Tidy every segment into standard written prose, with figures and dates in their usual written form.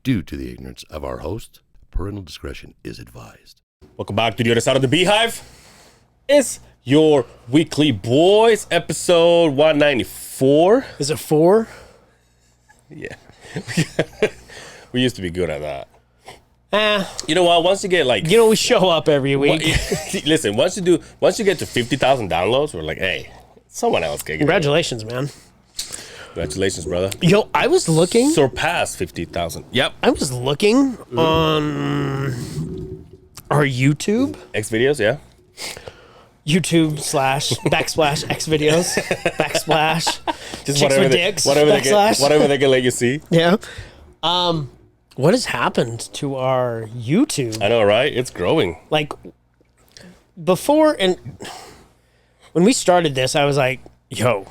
due to the ignorance of our host. Parental discretion is advised. Welcome back to the other side of the Beehive. It's your weekly boys, episode 194. Is it 4? Yeah. We used to be good at that. You know what? Once you get like... we show up every week. Listen, once you get to 50,000 downloads, we're like, hey, someone else can get Congratulations, man. Congratulations, brother. Yo, I was looking. Surpassed 50,000. Yep. I was looking on our YouTube. X videos, yeah. YouTube / X videos backsplash. Just Chicks with dicks. Whatever they can let you see. Yeah. What has happened to our YouTube? I know, right? It's growing. Like before, and when we started this, I was like, yo,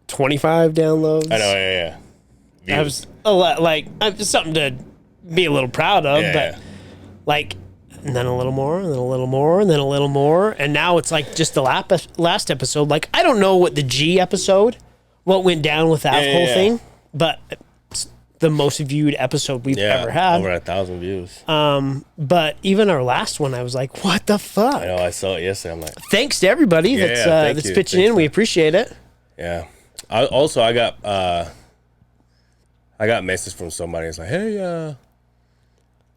25 downloads. I know, yeah. I was a lot, like, just something to be a little proud of, but like, and then a little more, and then a little more, and then a little more, and now it's like just the last episode. Like, I don't know what the G episode, what went down with that whole thing, but it's the most viewed episode we've ever had. Over 1,000 views. But even our last one, I was like, what the fuck? I know, I saw it yesterday. I'm like, thanks to everybody that's pitching in. We appreciate it. Yeah. I got a message from somebody. It's like, hey,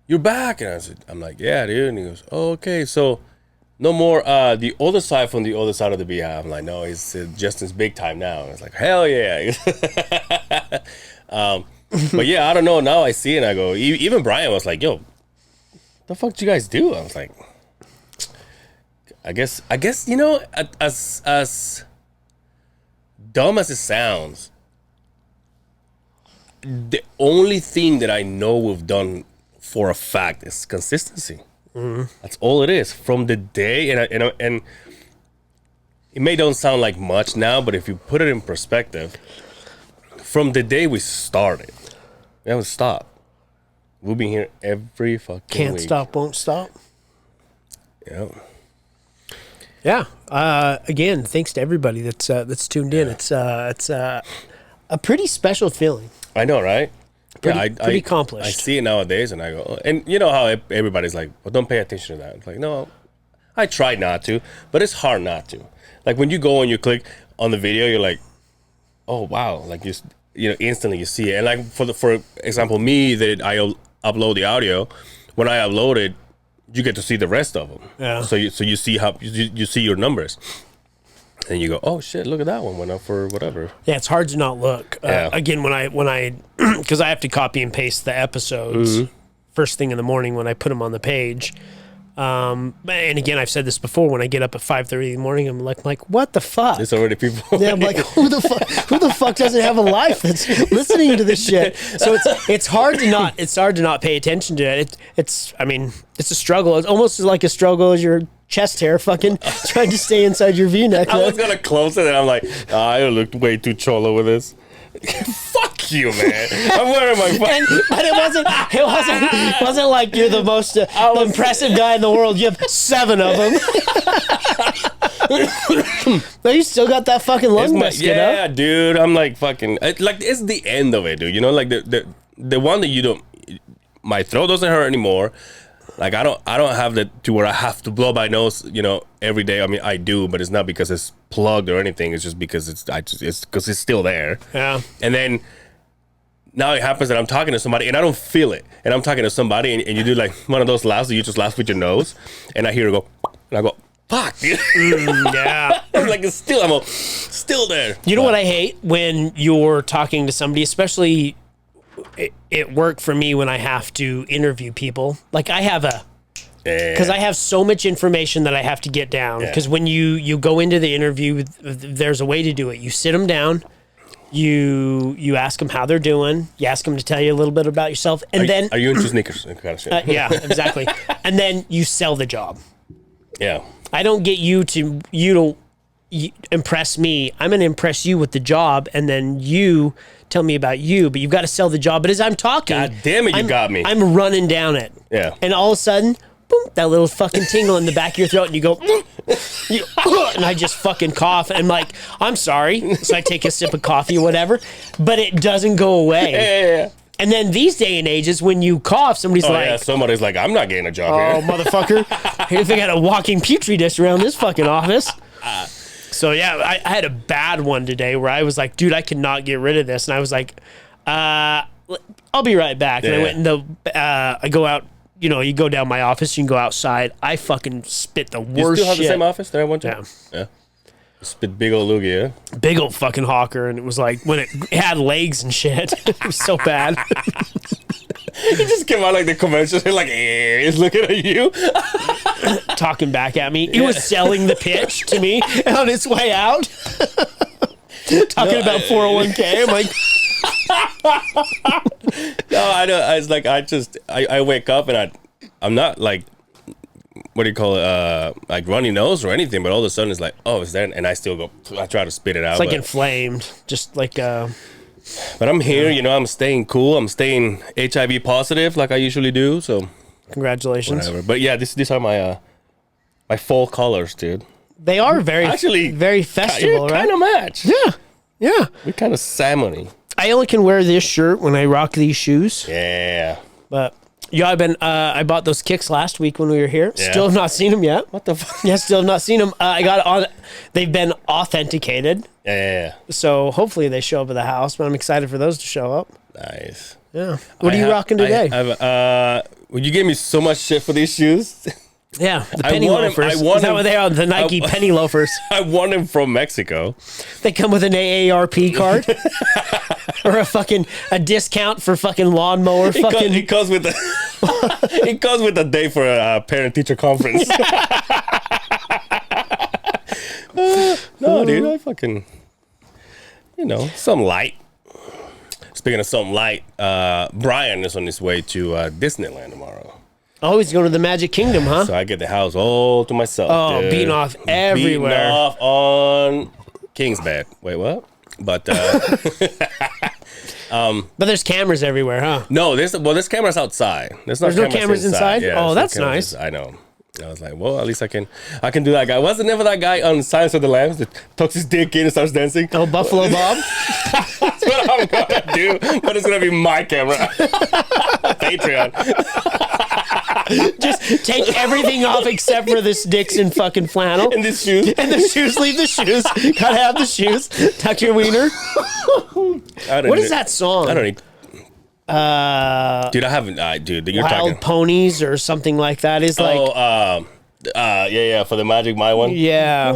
you're back. And I'm like, yeah, dude. And he goes, oh, okay. So no more the other side from the other side of the Beehive. I'm like, no, it's Justin's big time now. And it's like, hell yeah. But yeah, I don't know. Now I see it and I go, even Brian was like, yo, the fuck did you guys do? I was like, I guess, as dumb as it sounds, the only thing that I know we've done for a fact is consistency. Mm-hmm. That's all it is. From the day, and it may don't sound like much now, but if you put it in perspective, from the day we started, we haven't stopped. We'll be here every fucking Can't week. stop, won't stop. Yeah. Yeah. Again, thanks to everybody that's tuned in. It's a pretty special feeling. I know, right? Pretty accomplished. I see it nowadays, and I go, and you know how everybody's like, well, don't pay attention to that. It's like, no, I try not to, but it's hard not to. Like when you go and you click on the video, you're like, oh wow, like instantly you see it. And like for example, me that I upload the audio, when I upload it, you get to see the rest of them. Yeah. So you see how you see your numbers, and you go, oh shit, look at that one went up for whatever. Yeah, it's hard to not look. Again, when I because I have to copy and paste the episodes first thing in the morning when I put them on the page. And again, I've said this before. When I get up at 5:30 in the morning, I'm like, what the fuck? There's already people. Yeah, I'm like, who the fuck doesn't have a life that's listening to this shit? So it's hard to not pay attention to it. It's a struggle. It's almost like a struggle as your chest hair fucking trying to stay inside your V-neck. I was gonna close it, and I'm like, I looked way too cholo with this. Fuck you, man. I'm wearing my but it wasn't like you're the most impressive guy in the world. You have 7 of them. But you still got that fucking lung biscuit, yeah, dude. I'm like fucking like it's the end of it, dude. You know, like the one that you don't. My throat doesn't hurt anymore. Like I don't have that to where I have to blow my nose, every day. I mean, I do, but it's not because it's plugged or anything. It's just because it's because it's still there. Yeah. And then now it happens that I'm talking to somebody and I don't feel it, and I'm talking to somebody and you do like one of those laughs that you just laugh with your nose, and I hear it go, and I go, fuck. Yeah. Like it's still, I'm still there. You know what I hate when you're talking to somebody, especially. It worked for me when I have to interview people. Like I have because I have so much information that I have to get down. Because when you go into the interview, there's a way to do it. You sit them down, you ask them how they're doing, you ask them to tell you a little bit about yourself, and then are you into sneakers? Yeah, exactly. And then you sell the job. Yeah, I don't get you to impress me. I'm gonna impress you with the job, and then you tell me about you, but you've got to sell the job. But as I'm talking, God damn it, you got me. I'm running down it. Yeah. And all of a sudden, boom, that little fucking tingle in the back of your throat, and you go, and I just fucking cough. And I'm like, I'm sorry. So I take a sip of coffee or whatever, but it doesn't go away. Yeah. And then these day and ages, when you cough, somebody's Oh like, yeah, somebody's like, I'm not getting a job "Oh, here. motherfucker! Here they got a walking petri dish around this fucking office." So yeah, I had a bad one today where I was like, "Dude, I cannot get rid of this," and I was like, "I'll be right back." And I Yeah. went in I go out. You know, you go down my office, you can go outside. I fucking spit the You worst still have shit. the same office that I went to? Yeah. Yeah. Spit big old loogie, yeah? Big old fucking hawker, and it was like when it had legs and shit. It was so bad. He just came out like the convention, like, he's looking at you. Talking back at me. It was selling the pitch to me on its way out. Talking about 401k. I'm like, No, I don't. I was like, I wake up and I'm not like, what do you call it? Like runny nose or anything, but all of a sudden it's like, oh, it's there, and I still go. I try to spit it out. it's like but, inflamed. Just like, but I'm here. You know, I'm staying cool. I'm staying HIV positive like I usually do. So congratulations. whatever. But yeah, these are my my fall colors, dude. They are very, Actually, very festival, right? Kind of match. Yeah. Yeah. We're kind of salmony. I only can wear this shirt when I rock these shoes. Yeah. But yeah, I bought those kicks last week when we were here. Yeah. Still have not seen them yet. What the fuck? Yeah, still have not seen them. I got on. They've been authenticated, Yeah. so hopefully they show up at the house. But I'm excited for those to show up. Nice. Yeah. What are you rocking today? Well, you gave me so much shit for these shoes. Yeah, the I penny want 'em- loafers. I want Is that 'em- what they are? The Nike penny loafers. I won them from Mexico. They come with an AARP card or a discount for fucking lawnmower. It comes with a it comes with a day for a parent teacher conference. No, dude, I fucking something light. Speaking of something light, Brian is on his way to Disneyland tomorrow. Oh, he's going to the Magic Kingdom, huh? So I get the house all to myself. Oh, dude. beating off everywhere. Beating off on King's bed. Wait, what? But But there's cameras everywhere, huh? no, there's cameras outside. There's no cameras inside? Yeah, Oh, there's no that's cameras nice. I know. I was like, well, at least I can do that guy. Wasn't never that guy on Silence of the Lambs that tucks his dick in and starts dancing? Oh, Buffalo Bob. That's what I'm gonna do, but it's gonna be my camera. Patreon. Just take everything off except for this Dixon fucking flannel. And these shoes. And the shoes, leave the shoes. Gotta have the shoes. Tuck your wiener. What is that song? I don't need. Dude, I haven't. Dude, you're Wild talking. Ponies or something like that is like. Yeah, for the Magic My one. Yeah.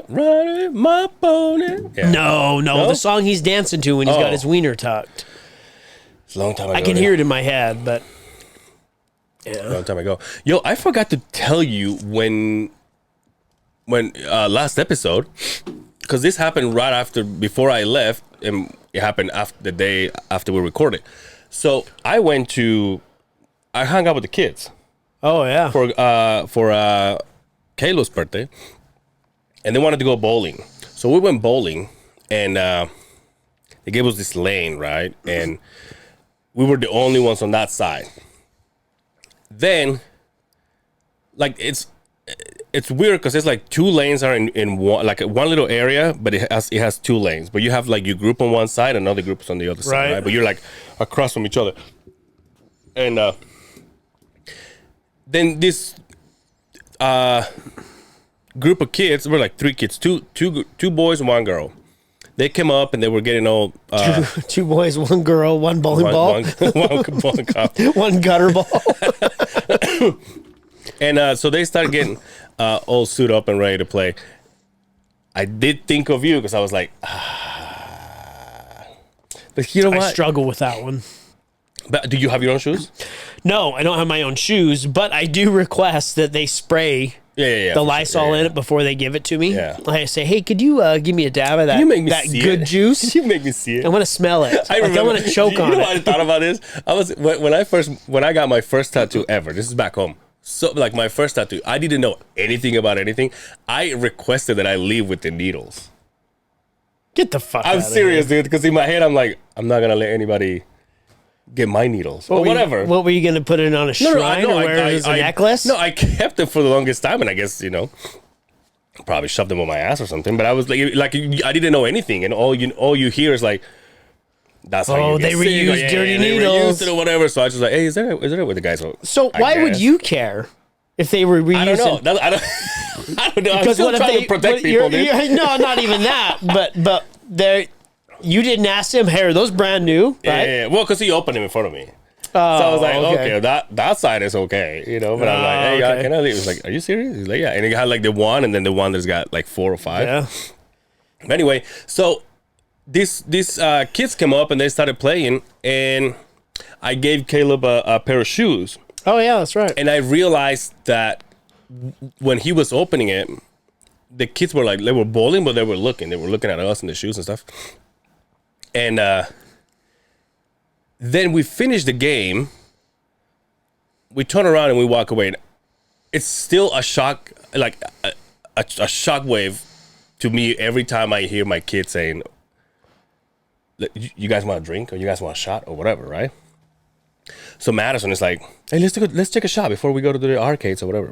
Ride my pony. Yeah. No, the song he's dancing to when he's got Oh. his wiener tucked. It's a long time ago. I can hear it in my head, but A long time ago. Yo, I forgot to tell you when last episode, because this happened before I left, and it happened after the day after we recorded. So I hung out with the kids oh yeah. for Kayla's birthday, and they wanted to go bowling. So we went bowling, and they gave us this lane, right? And we were the only ones on that side. Then, like, it's weird because it's like two lanes are in one, like one little area, but it has two lanes. But you have like your group on one side, another group is on the other side, right? But you're like across from each other. And then this group of kids, we're like three kids, two boys and one girl. They came up and they were getting all Two boys, one girl, one bowling ball, one cup. one gutter ball. And so they started getting all suited up and ready to play. I did think of you because I was like, But you know what? I struggle with that one. But do you have your own shoes? No, I don't have my own shoes, but I do request that they spray Yeah. the Lysol in it before they give it to me. Yeah. I say, hey, could you give me a dab of that, You make me that see good it. juice? You make me see it. I want to smell it. I want to choke on You know it. what I thought about this? I was when I got my first tattoo ever. This is back home. So like my first tattoo, I didn't know anything about anything. I requested that I leave with the needles. Get the fuck out I'm of serious, here. dude. Because in my head, I'm like, I'm not gonna let anybody get my needles or whatever. What were you going to put it on a shrine or wear it as a necklace? No, I kept it for the longest time, and I guess probably shoved them on my ass or something. But I was like I didn't know anything, and all you hear is like that's how Oh, you get they reuse sick, dirty they needles. reused it or whatever. So I was just like, hey, is there what the guys? So why would you care if they were reusing? I don't know. I don't know. I'm still trying to protect people, dude. No, not even that. But they, you didn't ask him. Hey, are those brand new? Right? Yeah. Well, because he opened them in front of me. So I was like, okay, that side is okay, But I'm like, hey, okay. can I leave? He was like, are you serious? He's like, yeah. And he had like the one, and then the one that's got like 4 or 5. Yeah. But anyway, so these kids came up and they started playing, and I gave Caleb a pair of shoes. Oh yeah, that's right. And I realized that when he was opening it, the kids were like, they were bowling, but they were looking at us and the shoes and stuff. And then we finish the game, we turn around and we walk away. It's still a shock, like a shock wave to me every time I hear my kids saying, you guys want a drink or you guys want a shot or whatever, right? So Madison is like, hey, let's take a shot before we go to the arcades or whatever.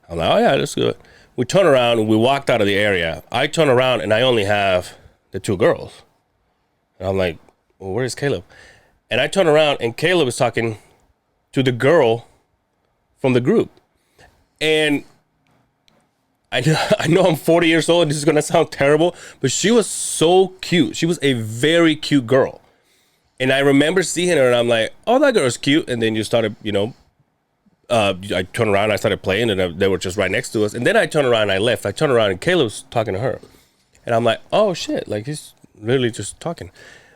I'm like, oh yeah, let's do it. We turn around and we walked out of the area. I turn around and I only have the 2 girls. And I'm like, well, where's Caleb? And I turn around and Caleb is talking to the girl from the group. And I know I'm 40 years old and this is going to sound terrible, but she was so cute. She was a very cute girl. And I remember seeing her and I'm like, oh, that girl's cute. And then you started, I turned around and I started playing and they were just right next to us. And then I turned around and I left. I turned around and Caleb's talking to her. And I'm like, oh, shit. Like, he's literally just talking.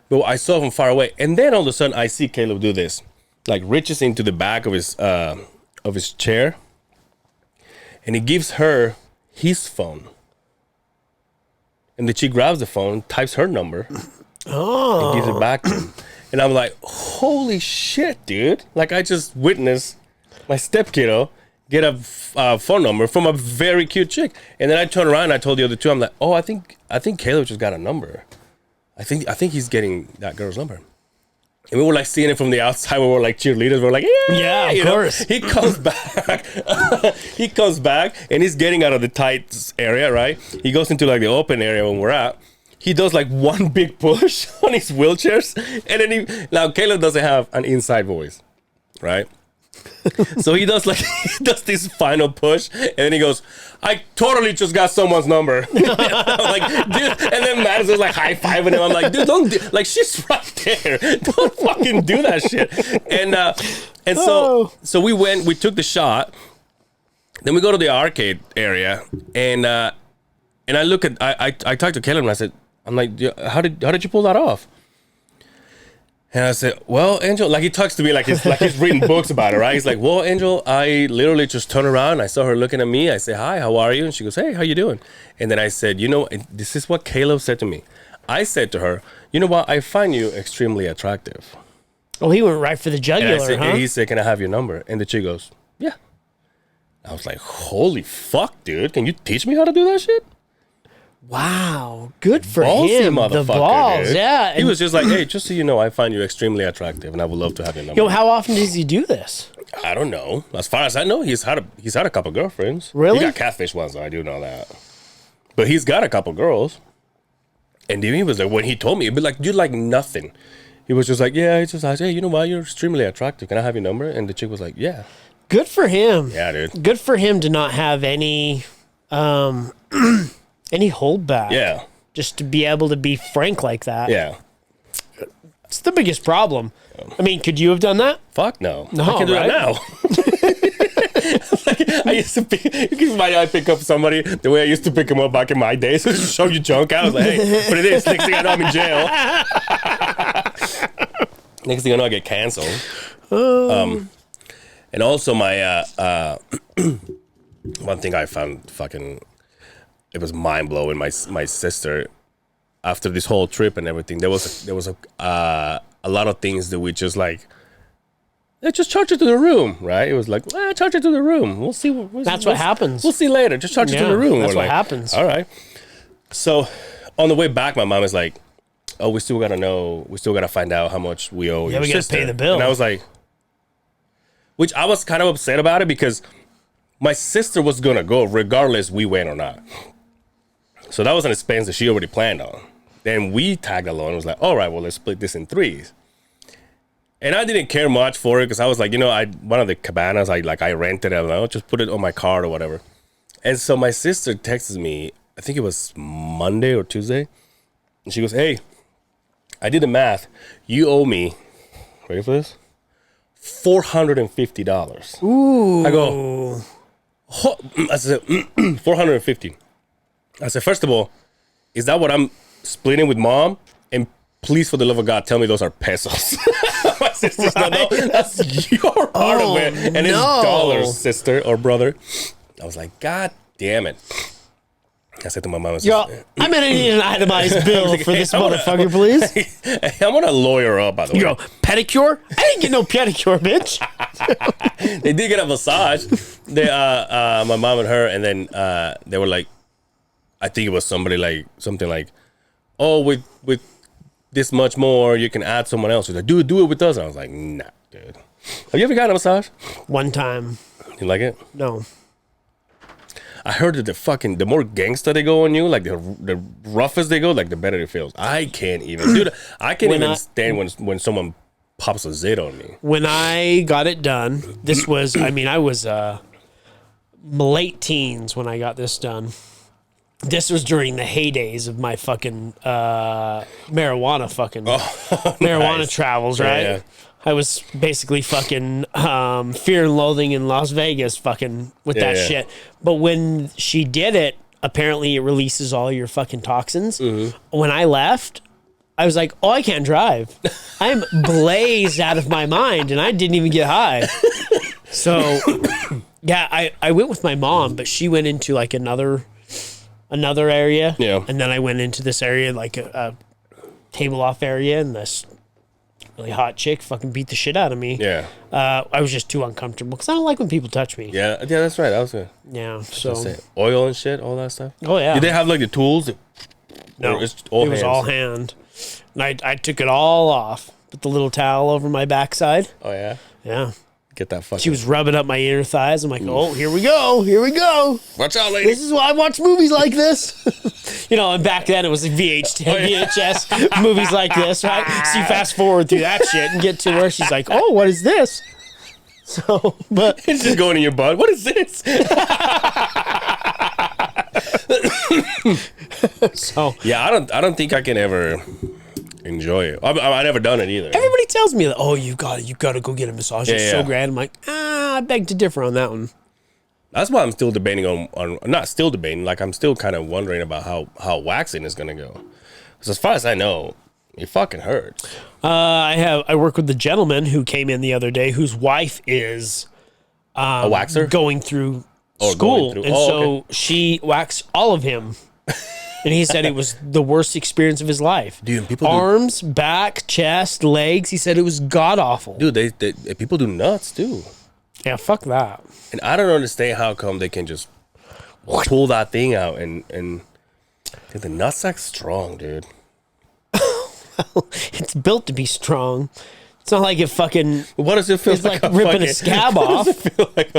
But I saw him far away. And then all of a sudden, I see Caleb do this. Like, reaches into the back of his chair. And he gives her his phone. And then she grabs the phone, types her number. And gives it back to him. And I'm like, holy shit, dude. Like, I just witnessed my step kiddo get a phone number from a very cute chick. And then I turned around and I told the other 2, I'm like, oh, I think Caleb just got a number. I think he's getting that girl's number. And we were like seeing it from the outside. We were like cheerleaders. We were like, yeah, of course. He comes back. He comes back and he's getting out of the tight area, right? He goes into like the open area when we're at. He does like one big push on his wheelchairs. And then now Caleb doesn't have an inside voice, right? So he does this final push and then he goes, I totally just got someone's number. I'm like, dude, and then Madison's like high-fiving him. I'm like, dude, don't like, she's right there. Don't fucking do that shit. And so we took the shot. Then we go to the arcade area and I look at I talked to Caleb and I said, I'm like, how did you pull that off? And I said, well, Angel, like he talks to me like he's reading books about it, right? He's like, well, Angel, I literally just turned around. I saw her looking at me. I said, hi, how are you? And she goes, hey, how you doing? And then I said, this is what Caleb said to me. I said to her, you know what? I find you extremely attractive. Oh, he went right for the jugular, huh? And he said, can I have your number? And the chick goes, yeah. I was like, holy fuck, dude. Can you teach me how to do that shit? Wow, good for Ballsy him. The balls, dude. yeah. He was just like, hey, just so you know, I find you extremely attractive, and I would love to have your number. How often does he do this? I don't know. As far as I know, he's had a couple girlfriends. Really? He got catfish once, though. I do know that. But he's got a couple girls. And then he was like, when he told me, he'd be like, you're like nothing. He was just like, yeah. He just asked, hey, you know what? You're extremely attractive. Can I have your number? And the chick was like, yeah. Good for him. Yeah, dude. Good for him to not have any holdback. Yeah. Just to be able to be frank like that. Yeah. It's the biggest problem. I mean, could you have done that? Fuck no. No, I can do right? that now. I used to pick up somebody the way I used to pick him up back in my days. Just show you junk out. I was like, hey, what it is? Next thing I know, I'm in jail. Next thing I know, I get canceled. And also my one thing I found fucking, it was mind blowing. My sister, after this whole trip and everything, there was a lot of things that we just like. Just charge it to the room, right? It was like, charge it to the room. We'll see. That's what happens. We'll see later. Just charge it to the room. That's We're what happens. All right. So on the way back, my mom is like, oh, we still got to find out how much we owe your we got to sister. pay the bill. And I was like, which I was kind of upset about it because my sister was going to go regardless we went or not. So that was an expense that she already planned on. then we tagged along. It was like, all right, well, let's split this in threes. And I didn't care much for it because I was like, one of the cabanas, I rented it. I'll just put it on my card or whatever. And so my sister texts me, I think it was Monday or Tuesday. And she goes, hey, I did the math. You owe me, ready for this? $450. Ooh. I go, I said, 450. I said, first of all, is that what I'm splitting with mom? And please, for the love of God, tell me those are pesos. My sister's right? No, that's your part of it. And it's dollars, sister or brother. I was like, God damn it. I said to my mom, yo, I'm going to need an itemized bill like, for this motherfucker, please. I'm going to lawyer up, by the way. Yo, pedicure? I didn't get no pedicure, bitch. They did get a massage. My mom and her, and then they were like, I think it was something like, oh, with this much more, you can add someone else. She's like, do it with us. And I was like, nah, dude. Have you ever gotten a massage? One time. You like it? No. I heard that the more gangsta they go on you, like the roughest they go, like the better it feels. I can't even, dude. I can't even stand when someone pops a zit on me. When I got it done, this was, I was late teens when I got this done. This was during the heydays of my fucking marijuana Nice. travels, right? Yeah. I was basically fucking Fear and Loathing in Las Vegas fucking with that shit. But when she did it, apparently it releases all your fucking toxins. Mm-hmm. When I left, I was like, oh, I can't drive. I'm blazed out of my mind, and I didn't even get high. So, yeah, I went with my mom, but she went into like another area. Yeah. And then I went into this area, like a table off area, and this really hot chick fucking beat the shit out of me. Yeah. I was just too uncomfortable because I don't like when people touch me. Yeah, that's right. I was good. Yeah. So oil and shit, all that stuff. Oh yeah. Did they have like the tools? No, it was all hand. And I took it all off. Put the little towel over my backside. Oh yeah. Yeah. Get that fucking. She was rubbing up my inner thighs. I'm like, oh, here we go. Watch out, lady. This is why I watch movies like this. And back then it was like VHS movies like this, right? So you fast forward through that shit and get to where she's like, oh, what is this? So, but it's just going in your butt. What is this? So yeah, I don't think I can ever enjoy it. I never done it either. Everybody tells me that, oh, you got to go get a massage. It's so grand. I'm like, I beg to differ on that one. That's why I'm still debating on not still debating, like I'm still kind of wondering about how waxing is gonna go. Because as far as I know, it fucking hurts. I work with the gentleman who came in the other day whose wife is a waxer going through school, so she waxed all of him. And he said it was the worst experience of his life. Dude, arms, back, chest, legs. He said it was god awful. Dude, they people do nuts too. Yeah, fuck that. And I don't understand how come they can just pull that thing out and dude, the nutsack's strong, dude. It's built to be strong. It's not like it fucking. What does it feel like? Ripping a scab off. What does it feel like?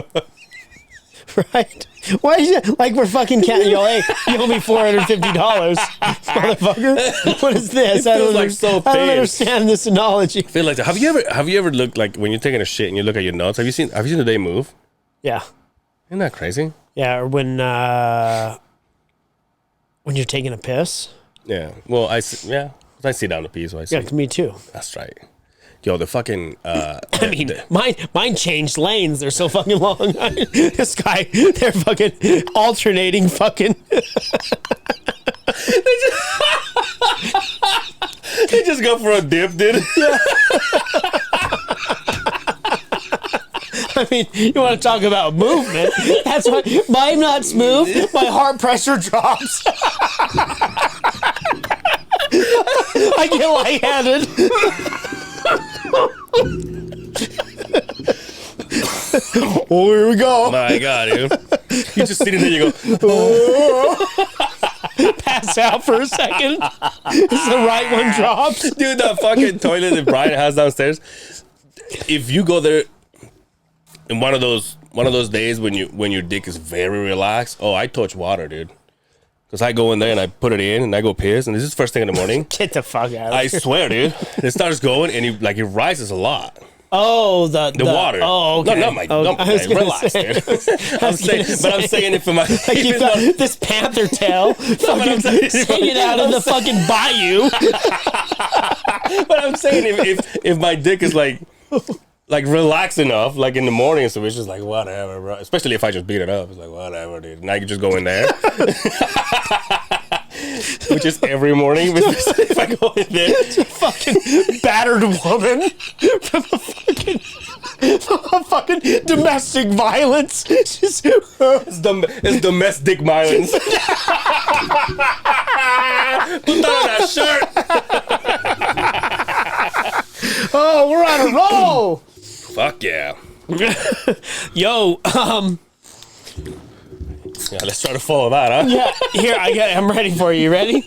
Right? Why is it like we're fucking counting? Yo, hey, you owe me $450, motherfucker. What is this? I don't understand this analogy. I feel like have you ever looked like when you're taking a shit and you look at your nuts? Have you seen the day move? Yeah. Isn't that crazy? Yeah, or when you're taking a piss. Yeah. Well, I sit down to pee, so I see. Yeah, me too. That's right. Yo, the fucking. Mine changed lanes. They're so fucking long. This guy, they're fucking alternating fucking. They just go for a dip, dude. Yeah. I mean, you want to talk about movement? That's why my nuts move. My heart pressure drops. I get lightheaded. Oh, here we go. My God, dude. You just sitting there, you go, pass out for a second. It's the right one drops. Dude, that fucking toilet that Brian has downstairs. If you go there in one of those days when your dick is very relaxed, oh, I touch water, dude. Because I go in there and I put it in and I go piss, and this is first thing in the morning. Get the fuck out of I here. swear, dude. It starts going and it rises a lot. Oh, the water. Oh, okay. No, not my. Oh, I was gonna relax, say. dude. I'm saying it for my. Like you got this panther tail fucking hanging out in the fucking bayou. But I'm saying if my dick is like relaxed enough, like in the morning, so it's just like whatever, bro. Especially if I just beat it up, it's like whatever, dude. And I can just go in there, which is every morning. If I go in there, It's a fucking battered woman from a fucking domestic violence. Just, it's domestic violence. Put that on that shirt. oh, we're on a roll. Fuck yeah. Yo, Yeah, let's try to follow that, huh? yeah, here I'm ready for you. You ready?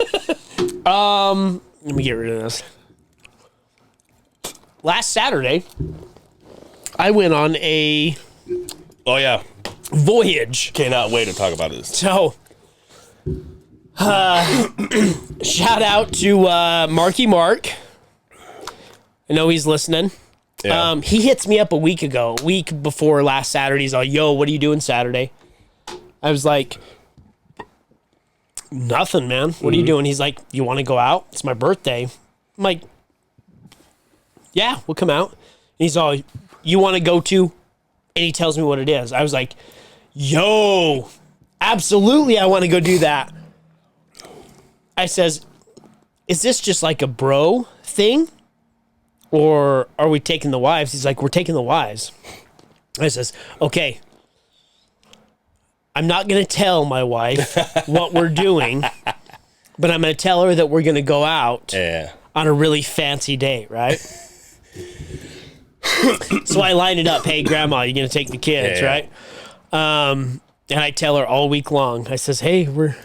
Let me get rid of this. Last Saturday, I went on a Oh yeah. voyage. Cannot wait to talk about this. So, shout out to Marky Mark. I know he's listening. Yeah. He hits me up a week before last Saturday. He's like, yo, what are you doing Saturday? I was like, nothing, man. What are you doing? He's like, you want to go out? It's my birthday. I'm like, yeah, we'll come out. And he's all, you want to go to? And he tells me what it is. I was like, yo, absolutely, I want to go do that. I says, is this just like a bro thing? Or are we taking the wives? He's like, we're taking the wives. I says, okay, I'm not going to tell my wife what we're doing, but I'm going to tell her that we're going to go out on a really fancy date, right? So I line it up. Hey, Grandma, you're going to take the kids, right? And I tell her all week long. I says, hey, we're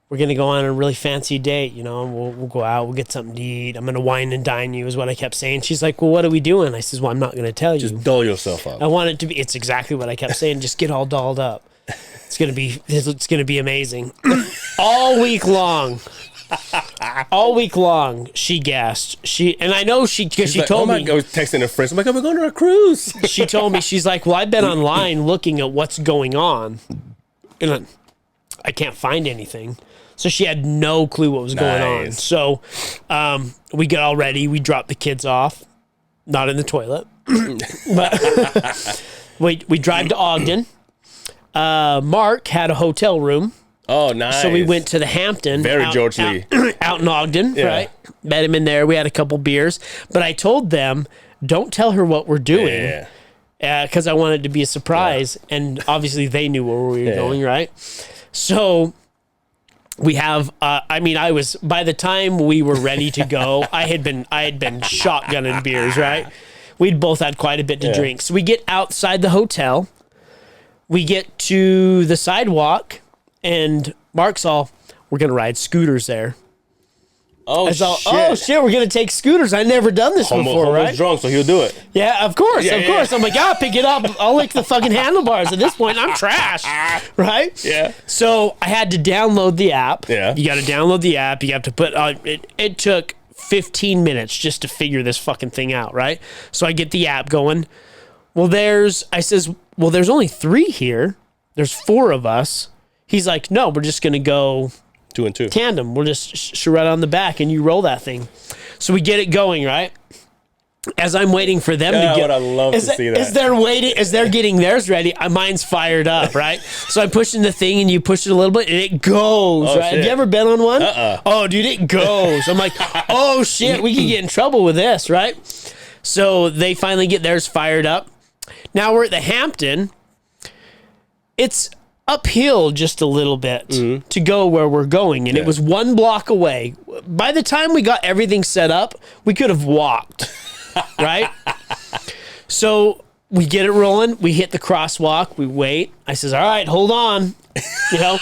going to go on a really fancy date, you know, we'll go out, we'll get something to eat. I'm going to wine and dine you is what I kept saying. She's like, well, what are we doing? I says, well, I'm not going to tell you. Just doll yourself up. I want it to be, it's exactly what I kept saying. Just get all dolled up. It's going to be amazing. All week long, she gassed. And I know she told me. I was texting a friend. I'm like, oh, we're going to a cruise. She told me, she's like, well, I've been online looking at what's going on. And I can't find anything. So she had no clue what was going on. So we get all ready. We drop the kids off. Not in the toilet. But we drive to Ogden. Mark had a hotel room. Oh, nice. So we went to the Hampton. Very George Lee. Out in Ogden, right? Met him in there. We had a couple beers. But I told them, don't tell her what we're doing. Yeah. Because I wanted to be a surprise. And obviously they knew where we were going, right? So we have, I was, by the time we were ready to go, I had been shotgunning beers, right? We'd both had quite a bit to drink. So we get outside the hotel. We get to the sidewalk, and Mark's all, we're going to ride scooters there. Oh, shit. shit. Oh, shit, we're going to take scooters. I've never done this before, Homo's right? drunk, so he'll do it. Yeah, of course, Yeah, of course. I'm like, I'll pick it up. I'll lick the fucking handlebars. At this point, I'm trash, right? Yeah. So I had to download the app. Yeah. You got to download the app. You have to put, it took 15 minutes just to figure this fucking thing out, right? So I get the app going. Well, there's only 3 here. There's 4 of us. He's like, no, we're just going to go 2 and 2. tandem. We'll just right on the back and you roll that thing. So we get it going, right? As I'm waiting for them to get, I would love to see that. As they're getting theirs ready, mine's fired up, right? So I'm pushing the thing and you push it a little bit and it goes, Oh, right? shit. Have you ever been on one? Oh, dude, it goes. I'm like, oh shit, we could get in trouble with this, right? So they finally get theirs fired up. Now we're at the Hampton. It's uphill just a little bit to go where we're going, and it was 1 block away. By the time we got everything set up, we could have walked, right? So we get it rolling. We hit the crosswalk. We wait. I says, all right, hold on. You know,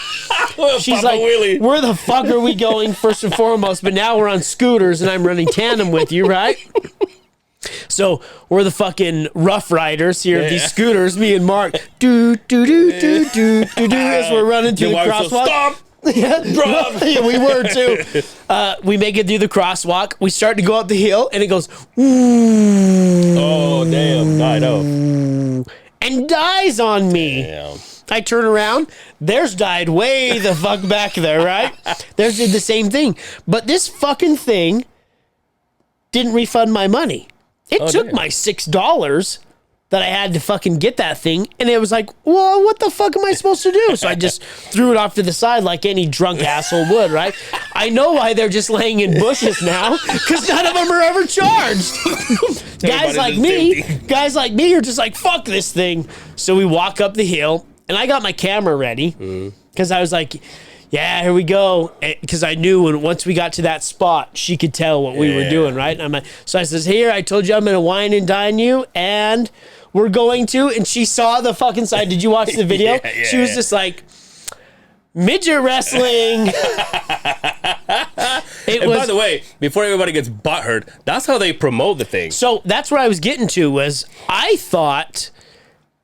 she's Papa like, Willie. where the fuck are we going first and foremost? But now we're on scooters and I'm running tandem with you, right? So we're the fucking rough riders here of these scooters, me and Mark, do, do, do, do, do, do, do, as we're running through the Your wife says, crosswalk. "Stop!" Yeah, yeah, we were too. We make it through the crosswalk. We start to go up the hill, and it goes, ooh, Oh, damn. I know. and dies on me. Damn. I turn around. Theirs died way the fuck back there, right? Theirs did the same thing. But this fucking thing didn't refund my money. It took damn. my $6 that I had to fucking get that thing, and it was like, well, what the fuck am I supposed to do? So I just threw it off to the side like any drunk asshole would, right? I know why they're just laying in bushes now, because none of them are ever charged. guys like me are just like, fuck this thing. So we walk up the hill, and I got my camera ready, because I was like, yeah, here we go. Because I knew once we got to that spot, she could tell what we were doing, right? And I'm like, so I says, here, I told you I'm going to wine and dine you, and we're going to. And she saw the fucking side. Did you watch the video? She was just like, midget wrestling. By the way, before everybody gets butthurt, that's how they promote the thing. So that's where I was getting to was I thought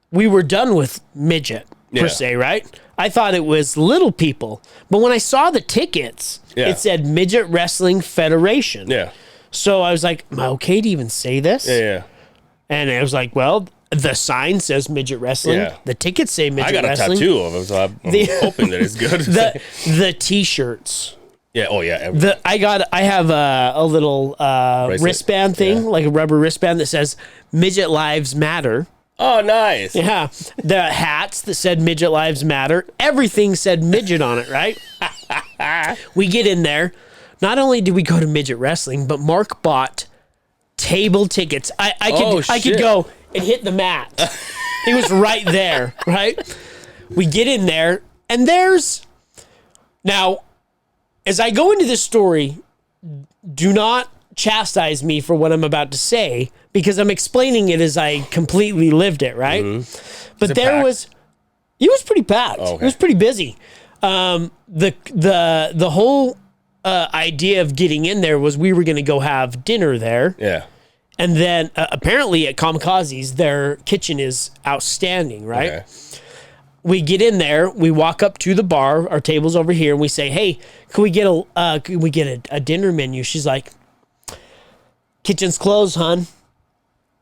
we were done with midget, per se, right? I thought it was little people. But when I saw the tickets, it said Midget Wrestling Federation. Yeah. So I was like, am I okay to even say this? Yeah. And I was like, well, the sign says Midget Wrestling. Yeah. The tickets say Midget I got Wrestling. a tattoo of them, so I'm hoping that it's good. The T-shirts. Yeah. Oh, yeah. I have a little wristband thing, like a rubber wristband that says Midget Lives Matter. Oh, nice. Yeah. The hats that said Midget Lives Matter. Everything said midget on it, right? We get in there. Not only did we go to midget wrestling, but Mark bought table tickets. I could go and hit the mat. He was right there, right? We get in there, and now, as I go into this story, do not chastise me for what I'm about to say, because I'm explaining it as I completely lived it, right? But it was pretty packed. Oh, okay. It was pretty busy. The whole idea of getting in there was we were going to go have dinner there. Yeah. And then apparently at Kamikaze's, their kitchen is outstanding, right? Okay. We get in there, we walk up to the bar, our table's over here, and we say, hey, can we get a dinner menu? She's like, kitchen's closed, hon.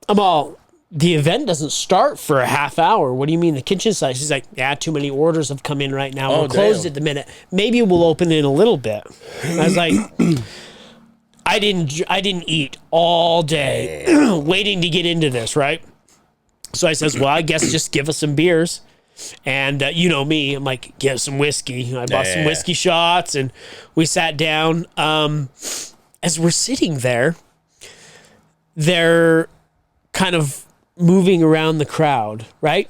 I'm all, the event doesn't start for a half hour. What do you mean the kitchen's side? She's like, yeah, too many orders have come in right now. We're closed at the minute. Maybe we'll open in a little bit. And I was like, I didn't eat all day waiting to get into this, right? So I says, well, I guess just give us some beers. And you know me, I'm like, get some whiskey. I bought some whiskey shots, and we sat down. As we're sitting there, they're kind of moving around the crowd, right?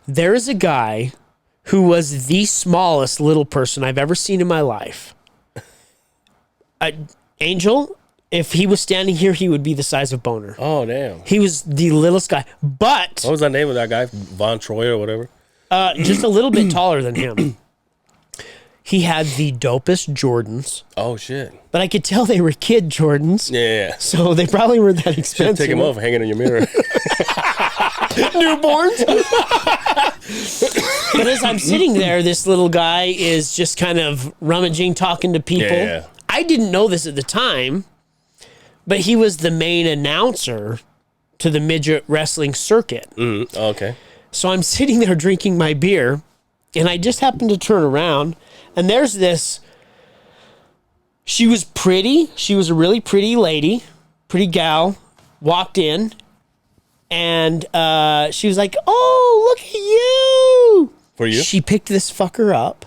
There is a guy who was the smallest little person I've ever seen in my life. Angel, if he was standing here, he would be the size of Boner. Oh, damn. He was the littlest guy. But What was the name of that guy? Von Troy or whatever? just a little bit taller than him. He had the dopest Jordans. Oh, shit. But I could tell they were kid Jordans. Yeah. So they probably weren't that expensive. Take him off, hang it in your mirror. Newborns. But as I'm sitting there, this little guy is just kind of rummaging, talking to people. Yeah. I didn't know this at the time, but he was the main announcer to the midget wrestling circuit. Okay. So I'm sitting there drinking my beer, and I just happened to turn around, and there's this. She was pretty. She was a really pretty lady, pretty gal, walked in, and she was like, oh, look at you. For you? She picked this fucker up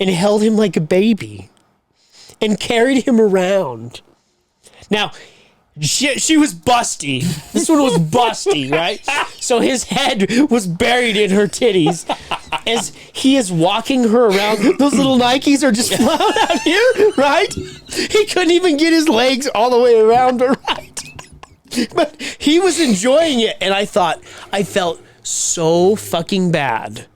and held him like a baby and carried him around. Now, she was busty. This one was busty, right? So his head was buried in her titties as he is walking her around. Those little Nikes are just flying out here, right? He couldn't even get his legs all the way around her, right? But he was enjoying it, and I felt so fucking bad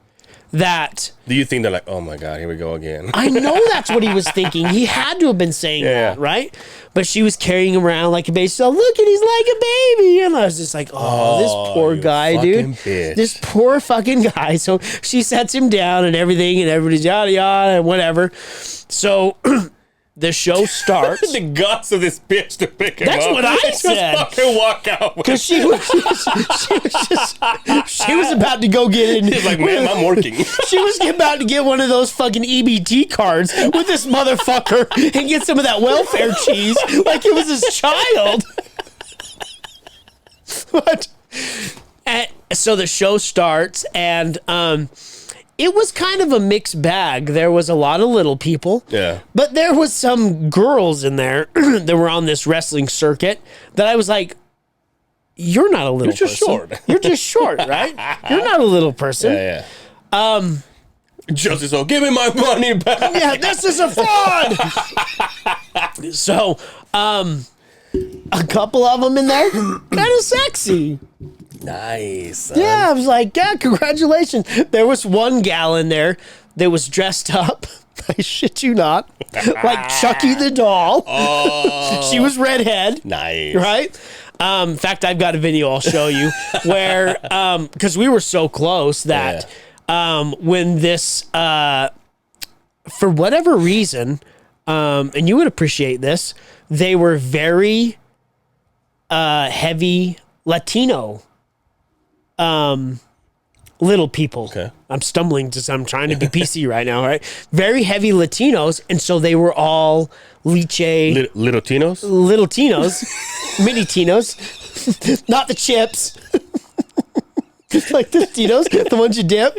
that Do you think they're like, oh my God, here we go again? I know that's what he was thinking. He had to have been saying that, right? But she was carrying him around like a baby. So look, and he's like a baby. And I was just like, oh this poor guy, dude. Bitch. This poor fucking guy. So she sets him down and everything, and everybody's yada yada and whatever. So the show starts. The guts of this bitch to pick him That's up. what I said. Just fucking walk out. Because she was about to go get in. He's like, man, I'm working. She was about to get one of those fucking EBT cards with this motherfucker and get some of that welfare cheese like it was his child. But so the show starts, and it was kind of a mixed bag. There was a lot of little people. Yeah. But there was some girls in there that were on this wrestling circuit that I was like, you're not a little person. You're just short. You're just short, right? You're not a little person. Yeah. Justice, give me my money back. Yeah, this is a fraud. So, a couple of them in there, kind of sexy. Nice. Yeah, I was like, yeah, congratulations. There was one gal in there that was dressed up, I shit you not, like Chucky the doll. Oh. She was redhead. Nice. Right? In fact, I've got a video I'll show you where, because we were so close that when this, for whatever reason, and you would appreciate this, they were very heavy Latino little people. Okay. I'm stumbling just I'm trying to be PC right now, right? Very heavy Latinos, and so they were all liche Little Tinos? little Tinos, mini Tinos, not the chips. Like the Tinos, the ones you dip.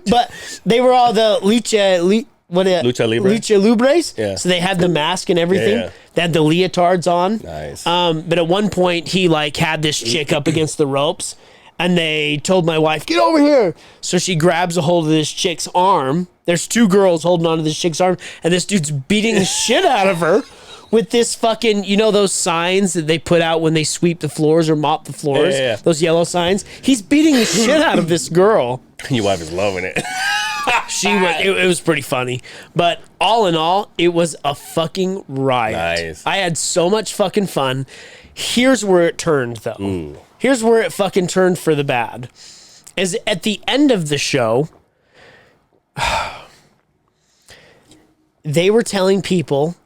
But they were all the Lucha Libre? Lucha Libres. Yeah. So they had the mask and everything. Yeah. They had the leotards on. Nice. But at one point he like had this chick up against the ropes, and they told my wife, get over here. So she grabs a hold of this chick's arm. There's two girls holding onto this chick's arm, and this dude's beating the shit out of her with this fucking, you know, those signs that they put out when they sweep the floors or mop the floors? Yeah. Those yellow signs. He's beating the shit out of this girl. Your wife is loving it. It was pretty funny. But all in all, it was a fucking riot. Nice. I had so much fucking fun. Here's where it turned, though. Ooh. Here's where it fucking turned for the bad. Is at the end of the show, they were telling people,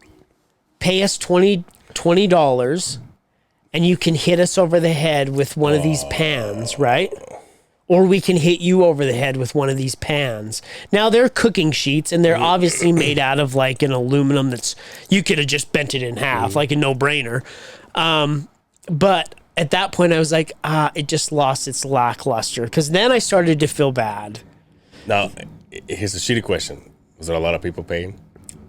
pay us $20 and you can hit us over the head with one of these pans, right? Or we can hit you over the head with one of these pans. Now, they're cooking sheets, and they're obviously made out of like an aluminum that's, you could have just bent it in half, like a no-brainer. But at that point, I was like, it just lost its lackluster. Because then I started to feel bad. Now, here's a shitty question. Was there a lot of people paying?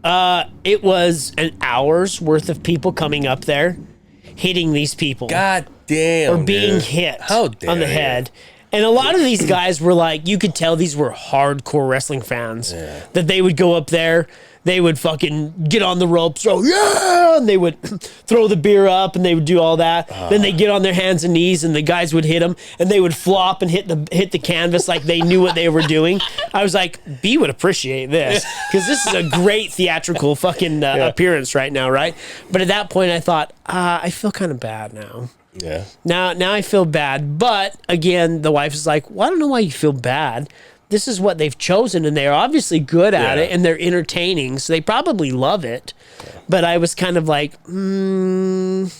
It was an hour's worth of people coming up there, hitting these people. God damn. Or being dude. hit How dare on the you. head. And a lot of these guys were like, you could tell these were hardcore wrestling fans. Yeah. That they would go up there, they would fucking get on the ropes, throw, yeah, and they would throw the beer up, and they would do all that. Then they get on their hands and knees, and the guys would hit them, and they would flop and hit the canvas like they knew what they were doing. I was like, B would appreciate this, because this is a great theatrical fucking appearance right now, right? But at that point, I thought, I feel kind of bad now. Yeah. Now I feel bad. But again, the wife is like, well, I don't know why you feel bad. This is what they've chosen, and they're obviously good at it, and they're entertaining, so they probably love it. Yeah. But I was kind of like, You're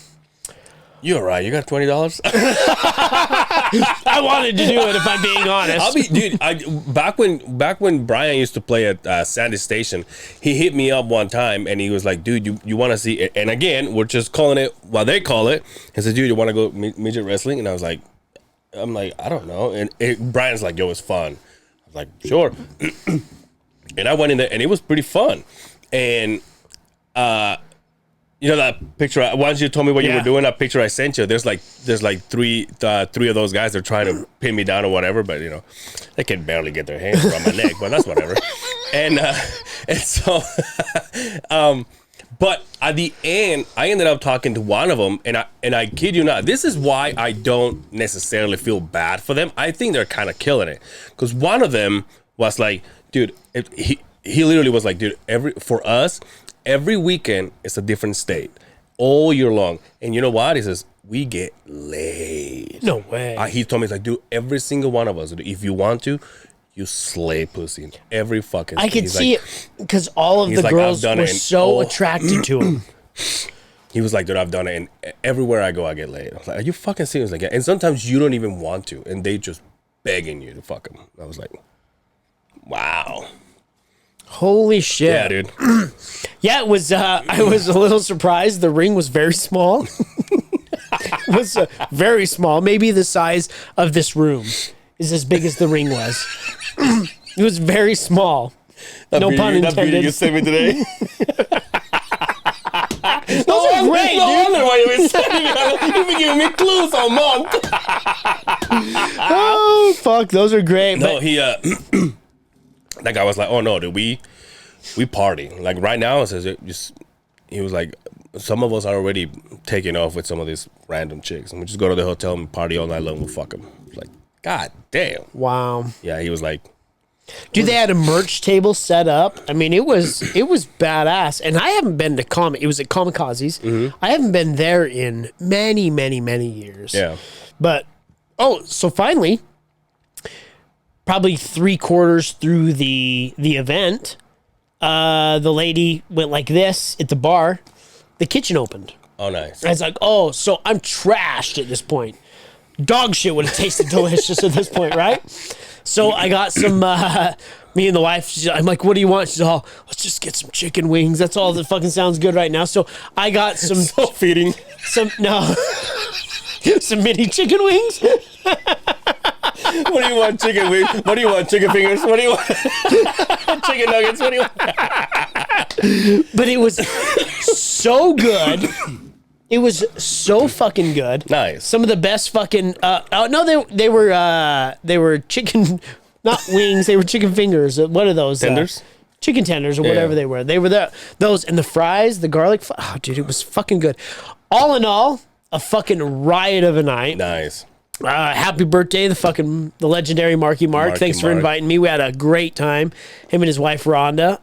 right. You got $20? I wanted to do it, if I'm being honest. Dude. Back when Brian used to play at Sandy Station, he hit me up one time and he was like, "Dude, you want to see it?" And again, we're just calling it what they call it. He said, "Dude, you want to go midget wrestling?" And I was like, I don't know. And Brian's like, "Yo, it's fun." I was like, "Sure." And I went in there and it was pretty fun. And you know that picture? Once you told me what you were doing, that picture I sent you. There's like three of those guys. They're trying to pin me down or whatever, but you know, they can barely get their hands around my neck. But that's whatever. And so, but at the end, I ended up talking to one of them, and I kid you not, this is why I don't necessarily feel bad for them. I think they're kind of killing it, because one of them was like, dude, he literally was like, dude, for us, every weekend is a different state all year long. And you know what? He says, we get laid. No way. He told me, he's like, dude, every single one of us, if you want to, you slay pussy. Every fucking I state. could see it because all of he's the like, girls I've done were it in so attracted to him. He was like, dude, I've done it, and everywhere I go, I get laid. I was like, are you fucking serious? Like, and sometimes you don't even want to, and they just begging you to fuck them. I was like, wow. Holy shit. Yeah, dude. Yeah, it was. I was a little surprised. The ring was very small. It was very small. Maybe the size of this room is as big as the ring was. It was very small. No pun intended. That video you sent me today. Those are great, no dude. wonder why you've been sending me. You've been giving me clues all month. Oh, fuck. Those are great. No, But he that guy was like, oh no, dude, we party. Like right now, it says he was like, some of us are already taking off with some of these random chicks, and we just go to the hotel and party all night long. We'll fuck them. Like, god damn. wow. Yeah, he was like, Dude, they had a merch table set up. I mean, it was badass. And I haven't been to it was at Kamikaze's. Mm-hmm. I haven't been there in many, many, many years. yeah, But so finally, probably 3/4 through the event, the lady went like this at the bar. The kitchen opened. oh nice. I was like, oh, so I'm trashed at this point. Dog shit would have tasted delicious at this point, right? So I got some, me and the wife, I'm like, what do you want? She's all, let's just get some chicken wings. That's all that fucking sounds good right now. So I got some, Feeding. some mini chicken wings. What do you want? Chicken wings? What do you want? Chicken fingers? What do you want? Chicken nuggets? What do you want? But it was so good. It was so fucking good. Nice. Some of the best fucking. No, they were chicken, not wings. They were chicken fingers. What are those? Tenders? Chicken tenders or whatever they were. They were there. Those and the fries, the garlic. Oh, dude, it was fucking good. All in all, a fucking riot of a night. Nice. Happy birthday, the legendary Marky Mark. Thanks for inviting me. We had a great time. Him and his wife Rhonda.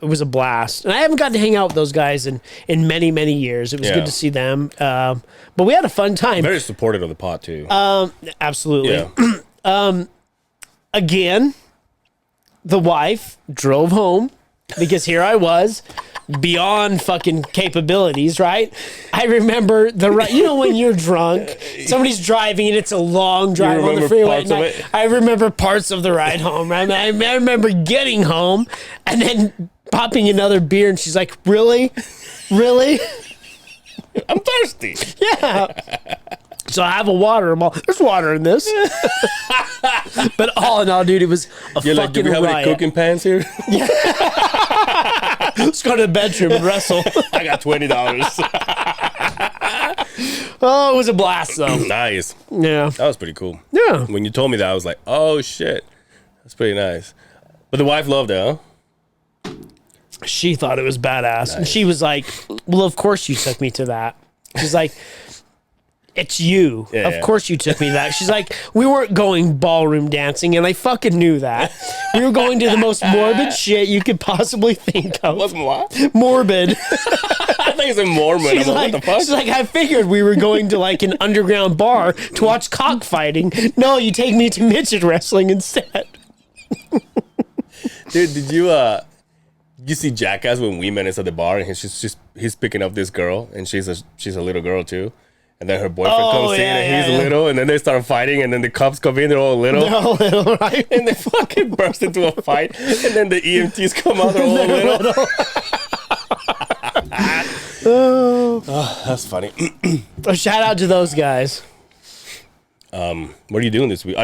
It was a blast, and I haven't gotten to hang out with those guys in many, many years. It was good to see them. But we had a fun time. Very supportive of the pot too. Absolutely. Yeah. Again, the wife drove home because here I was. Beyond fucking capabilities, right? I remember when you're drunk, somebody's driving and it's a long drive on the freeway at night. I remember parts of the ride home, right? I remember getting home and then popping another beer, and she's like, "Really, really? I'm thirsty." Yeah. So I have a water. I'm all, there's water in this. But all in all, dude, it was a You're fucking like, do we have any riot. cooking pans here? Let's go to the bedroom and wrestle. I got $20. Oh, it was a blast, though. Nice. Yeah. That was pretty cool. Yeah. When you told me that, I was like, oh shit, that's pretty nice. But the wife loved it, huh? She thought it was badass. And she was like, well, of course you took me to that. She's like, it's you. Yeah, of course you took me to that. She's like, we weren't going ballroom dancing, and I fucking knew that. We were going to the most morbid shit you could possibly think of. What's what? Morbid. I think it's a Mormon. I'm She's like, like, what the fuck? she's like, I figured we were going to like an underground bar to watch cockfighting. No, you take me to midget wrestling instead. Dude, did you see Jackass when we met us at the bar and he's picking up this girl and she's a little girl too. And then her boyfriend comes in and he's little, and then they start fighting, and then the cops come in, they're all little. They're all little, right? And they fucking burst into a fight, and then the EMTs come out, they're all little. Oh, that's funny. A shout out to those guys. What are you doing this week?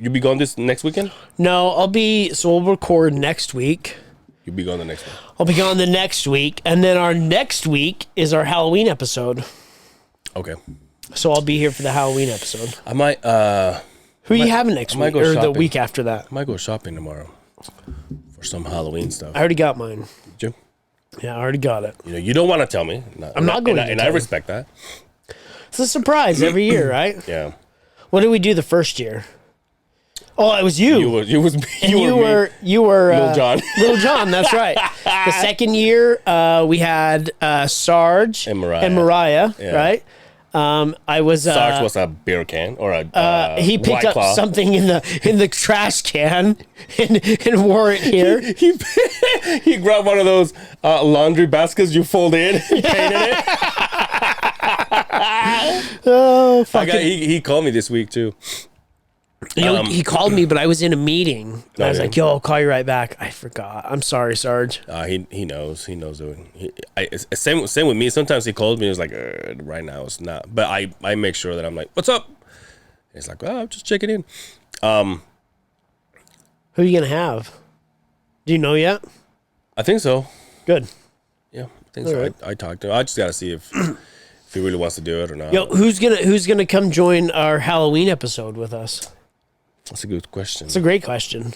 You be gone this next weekend? No, we'll record next week. You'll be gone the next one. I'll be gone the next week, and then our next week is our Halloween episode. Okay. So I'll be here for the Halloween episode. I might Who are you having next might week go or the shopping. week after that? I might go shopping tomorrow for some Halloween stuff. I already got mine. Did you? Yeah, I already got it. You know, you don't want to tell me. I'm not going to and tell I you. respect that. It's a surprise every year, right? Yeah. What did we do the first year? Oh, it was you. You was and you me. were Little John. Little John, that's right. The second year, we had Sarge And Mariah. Yeah. right? I was Sarge was a beer can or a he picked White up Claw. something in the trash can and wore it here. He grabbed one of those laundry baskets you fold in and painted it. Oh, fucking. He called me this week too. He called me, but I was in a meeting. And I was Okay. like, "Yo, I'll call you right back." I forgot. I'm sorry, Sarge. He knows. He knows it. Same with me. Sometimes he calls me and he's like, right now it's not. But I make sure that I'm like, what's up? And he's like, oh, I'm just checking in. Who are you gonna have? Do you know yet? I think so. Good. Yeah, I think so. right. I talked to him. I just gotta see if he really wants to do it or not. Yo, who's gonna come join our Halloween episode with us? That's a good question. It's a great question.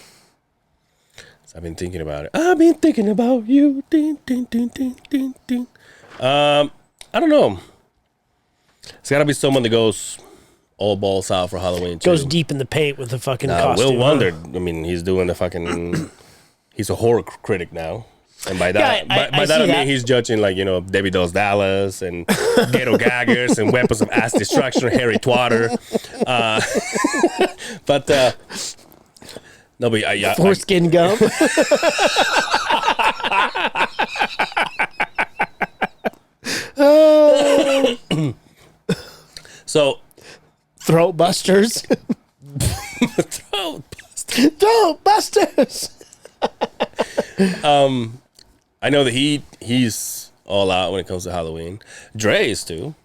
I've been thinking about it. I've been thinking about you. Ding, ding, ding, ding, ding, ding. I don't know. It's got to be someone that goes all balls out for Halloween too. Goes deep in the paint with the fucking costume. Will huh? Wonder. I mean, he's doing the fucking. He's a horror critic now, and by that, Yeah, I by that see I mean that. he's judging like Debbie Does Dallas and Ghetto Gaggers and Weapons of Ass Destruction, Harry Twatter. But no, but Foreskin gum. so Throat busters. throat. Throat busters. I know that he's all out when it comes to Halloween. Dre is too.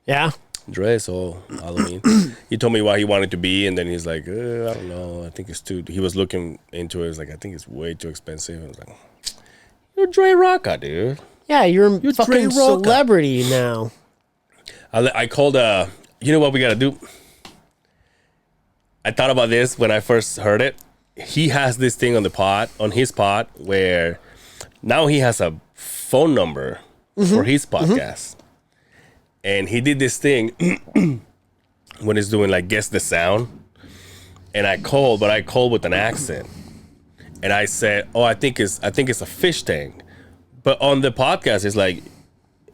Yeah. Dre is all Halloween. He told me why he wanted to be, and then he's like, I don't know. I think it's too. He was looking into it. He's like, I think it's way too expensive. I was like, you're Dre Rocca, dude. Yeah, you're a Dre fucking Rocca. celebrity now. I called. You know what we gotta do? I thought about this when I first heard it. He has this thing on his pod, where now he has a phone number for his podcast. And he did this thing when he's doing like guess the sound. And I called with an accent. And I said, "Oh, I think it's a fish tank." But on the podcast, he's like,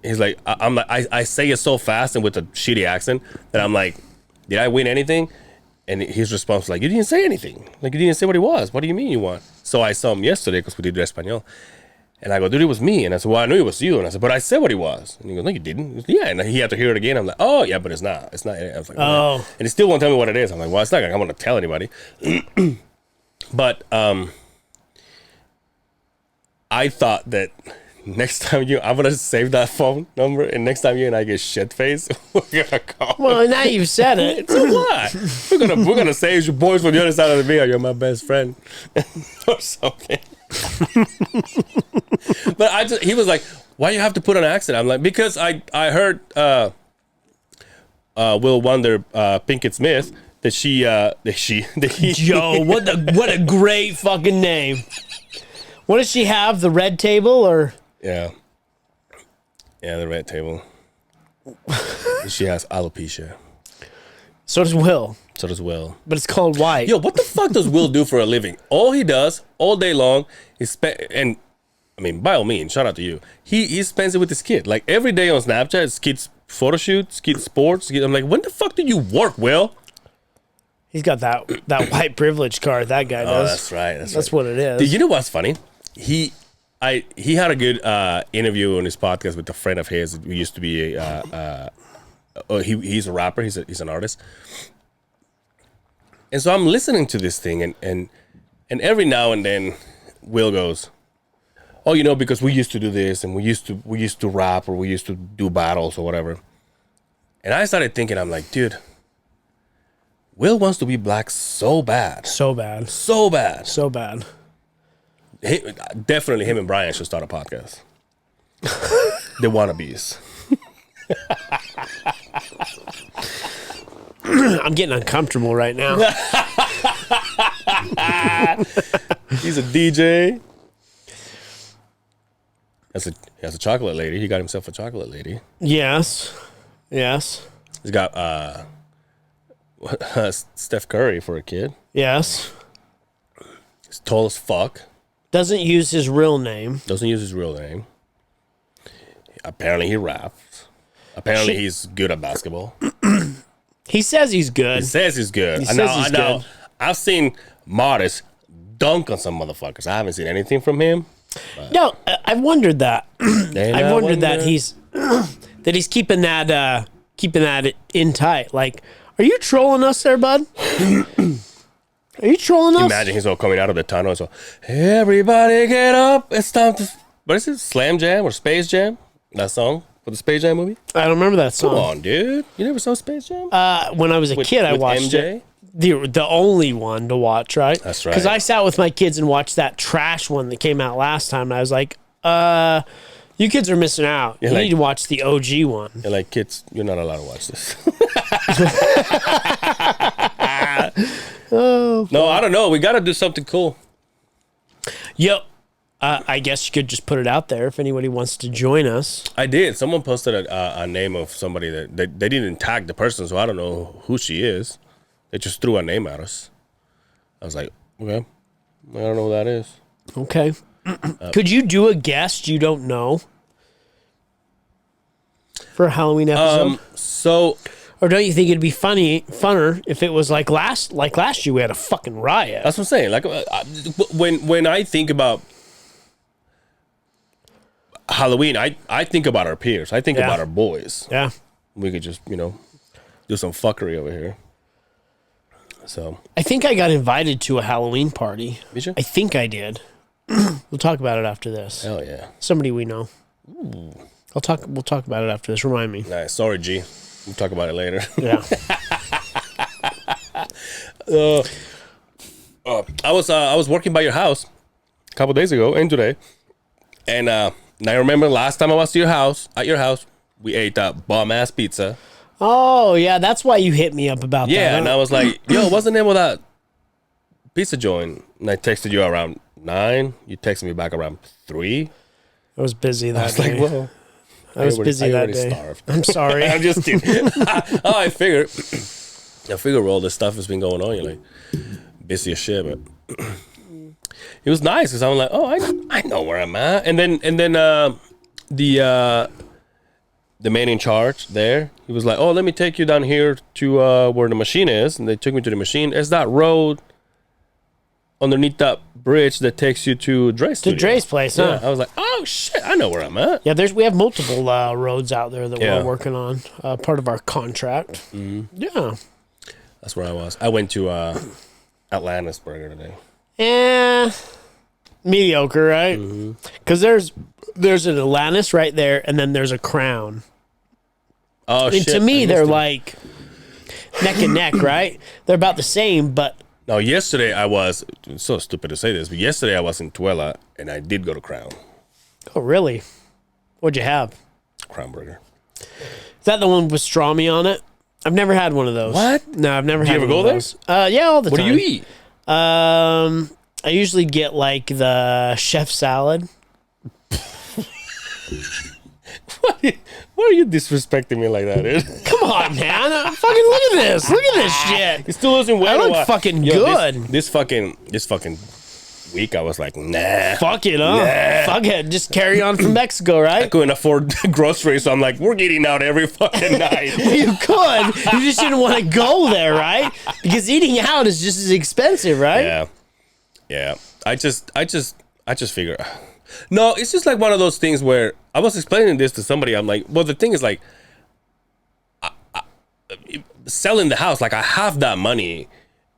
I say it so fast and with a shitty accent that I'm like, did I win anything? And his response was like, you didn't say anything. Like, you didn't say what he was. What do you mean you won? So I saw him yesterday because we did Espanol. And I go, dude, it was me. And I said, well, I knew it was you. And I said, but I said what he was. And he goes, no, you didn't. He goes, yeah. And he had to hear it again. I'm like, oh, yeah, but it's not. It's not. I was like, Oh. and he still won't tell me what it is. I'm like, well, it's not like I'm going to tell anybody. But I thought that next time I'm going to save that phone number. And next time you and I get shit faced, we're going to call. Well, now you've said it. So what? We're gonna say you boys from the other side of the video. You're my best friend, or something. But he was like, "Why you have to put an accent?" I'm like, "Because I heard Will Wonder Pinkett Smith that he Yo, what a great fucking name. What does she have? The red table or? yeah the red table. She has alopecia. So does Will, So does Will. but it's called white. Yo, what the fuck does Will do for a living? All he does all day long is and I mean, by all means, shout out to you. He spends it with his kid. Like every day on Snapchat, it's kids photo shoots, kids sports. I'm like, when the fuck do you work, Will? He's got that white privilege card. That guy Oh, does. that's right. That's what it is. Dude, you know what's funny? He had a good interview on his podcast with a friend of his who used to be he's a rapper. He's an artist. And so I'm listening to this thing, and every now and then, Will goes, "Oh, because we used to do this, and we used to rap, or we used to do battles or whatever." And I started thinking, I'm like, dude, Will wants to be black so bad, So bad. so bad. So bad. Definitely, him and Brian should start a podcast. The wannabes. I'm getting uncomfortable right now. He's a DJ. He has a chocolate lady. He got himself a chocolate lady. Yes. He's got Steph Curry for a kid. Yes. He's tall as fuck. Doesn't use his real name. Doesn't use his real name. Apparently he raps. Apparently he's good at basketball. He says he's good. He says he's good. He says he's good. I've seen Modest dunk on some motherfuckers. I haven't seen anything from him. No, I've wondered that. I've wondered that he's keeping that in tight. Like, are you trolling us there, bud? Are you trolling us? Imagine he's all coming out of the tunnel. So everybody get up! It's time to. What is it? Slam Jam or Space Jam? That song for the Space Jam movie. I don't remember that song. Come on, dude. You never saw Space Jam? When I was a kid, I watched MJ? it. The only one to watch, right? That's right. Because I sat with my kids and watched that trash one that came out last time. And I was like, you kids are missing out. You need to watch the OG one. You're like, kids, you're not allowed to watch this. No, I don't know. We got to do something cool. Yep. I guess you could just put it out there if anybody wants to join us. I did. Someone posted a name of somebody that they didn't tag the person, so I don't know who she is. They just threw a name at us. I was like, okay, I don't know who that is. Okay. Could you do a guest you don't know for a Halloween episode? Or don't you think it'd be funner if it was like last year we had a fucking riot? That's what I'm saying. Like when I think about Halloween, I think about our peers. I think about our boys. Yeah. We could just, do some fuckery over here. So I think I got invited to a Halloween party. Did you? I think I did. We'll talk about it after this. Hell yeah. Somebody we know. Ooh. We'll talk about it after this. Remind me. Nice. Sorry, G. We'll talk about it later. Yeah. I was working by your house a couple days ago and today, and I remember last time I was at your house, we ate that bomb ass pizza. Oh yeah, that's why you hit me up about that. Yeah, and I was like, "Yo, what's the name of that pizza joint?" And I texted you around 9. You texted me back around 3. I was busy that day. Like, whoa. I was busy that day. Starved. I'm sorry. I'm just kidding. I figured all this stuff has been going on. You're like busy as shit, but it was nice because I'm like, oh, I know where I'm at. And then the man in charge there, he was like, oh, let me take you down here to where the machine is, and they took me to the machine. It's that road underneath that bridge that takes you to Dre's studio. To Dre's place, huh? Yeah, I was like, oh shit, I know where I'm at. Yeah, we have multiple roads out there that we're working on, part of our contract. Mm-hmm. Yeah. That's where I was. I went to Atlantis Burger today. Yeah, mediocre, right? Because there's an Atlantis right there, and then there's a Crown. Oh, and shit. to me, they're like neck and neck, right? They're about the same, but... Now, yesterday it's so stupid to say this, but yesterday I was in Tuela, and I did go to Crown. Oh, really? What'd you have? Crown Burger. Is that the one with pastrami on it? I've never had one of those. What? No, I've never had one of those. Do you ever go there? Yeah, all the time. What do you eat? I usually get like the chef salad. Why are you disrespecting me like that, dude? Come on, man. Fucking look at this. Look at this shit. You're still losing weight. I look fucking good. This fucking week, I was like, nah. Fuck it, huh? Nah. Fuck it. Just carry on from Mexico, right? I couldn't afford groceries, so I'm like, we're eating out every fucking night. Well, you could. You just didn't want to go there, right? Because eating out is just as expensive, right? Yeah. I just figure. No, it's just like one of those things where I was explaining this to somebody. I'm like, well, the thing is like, selling the house, like I have that money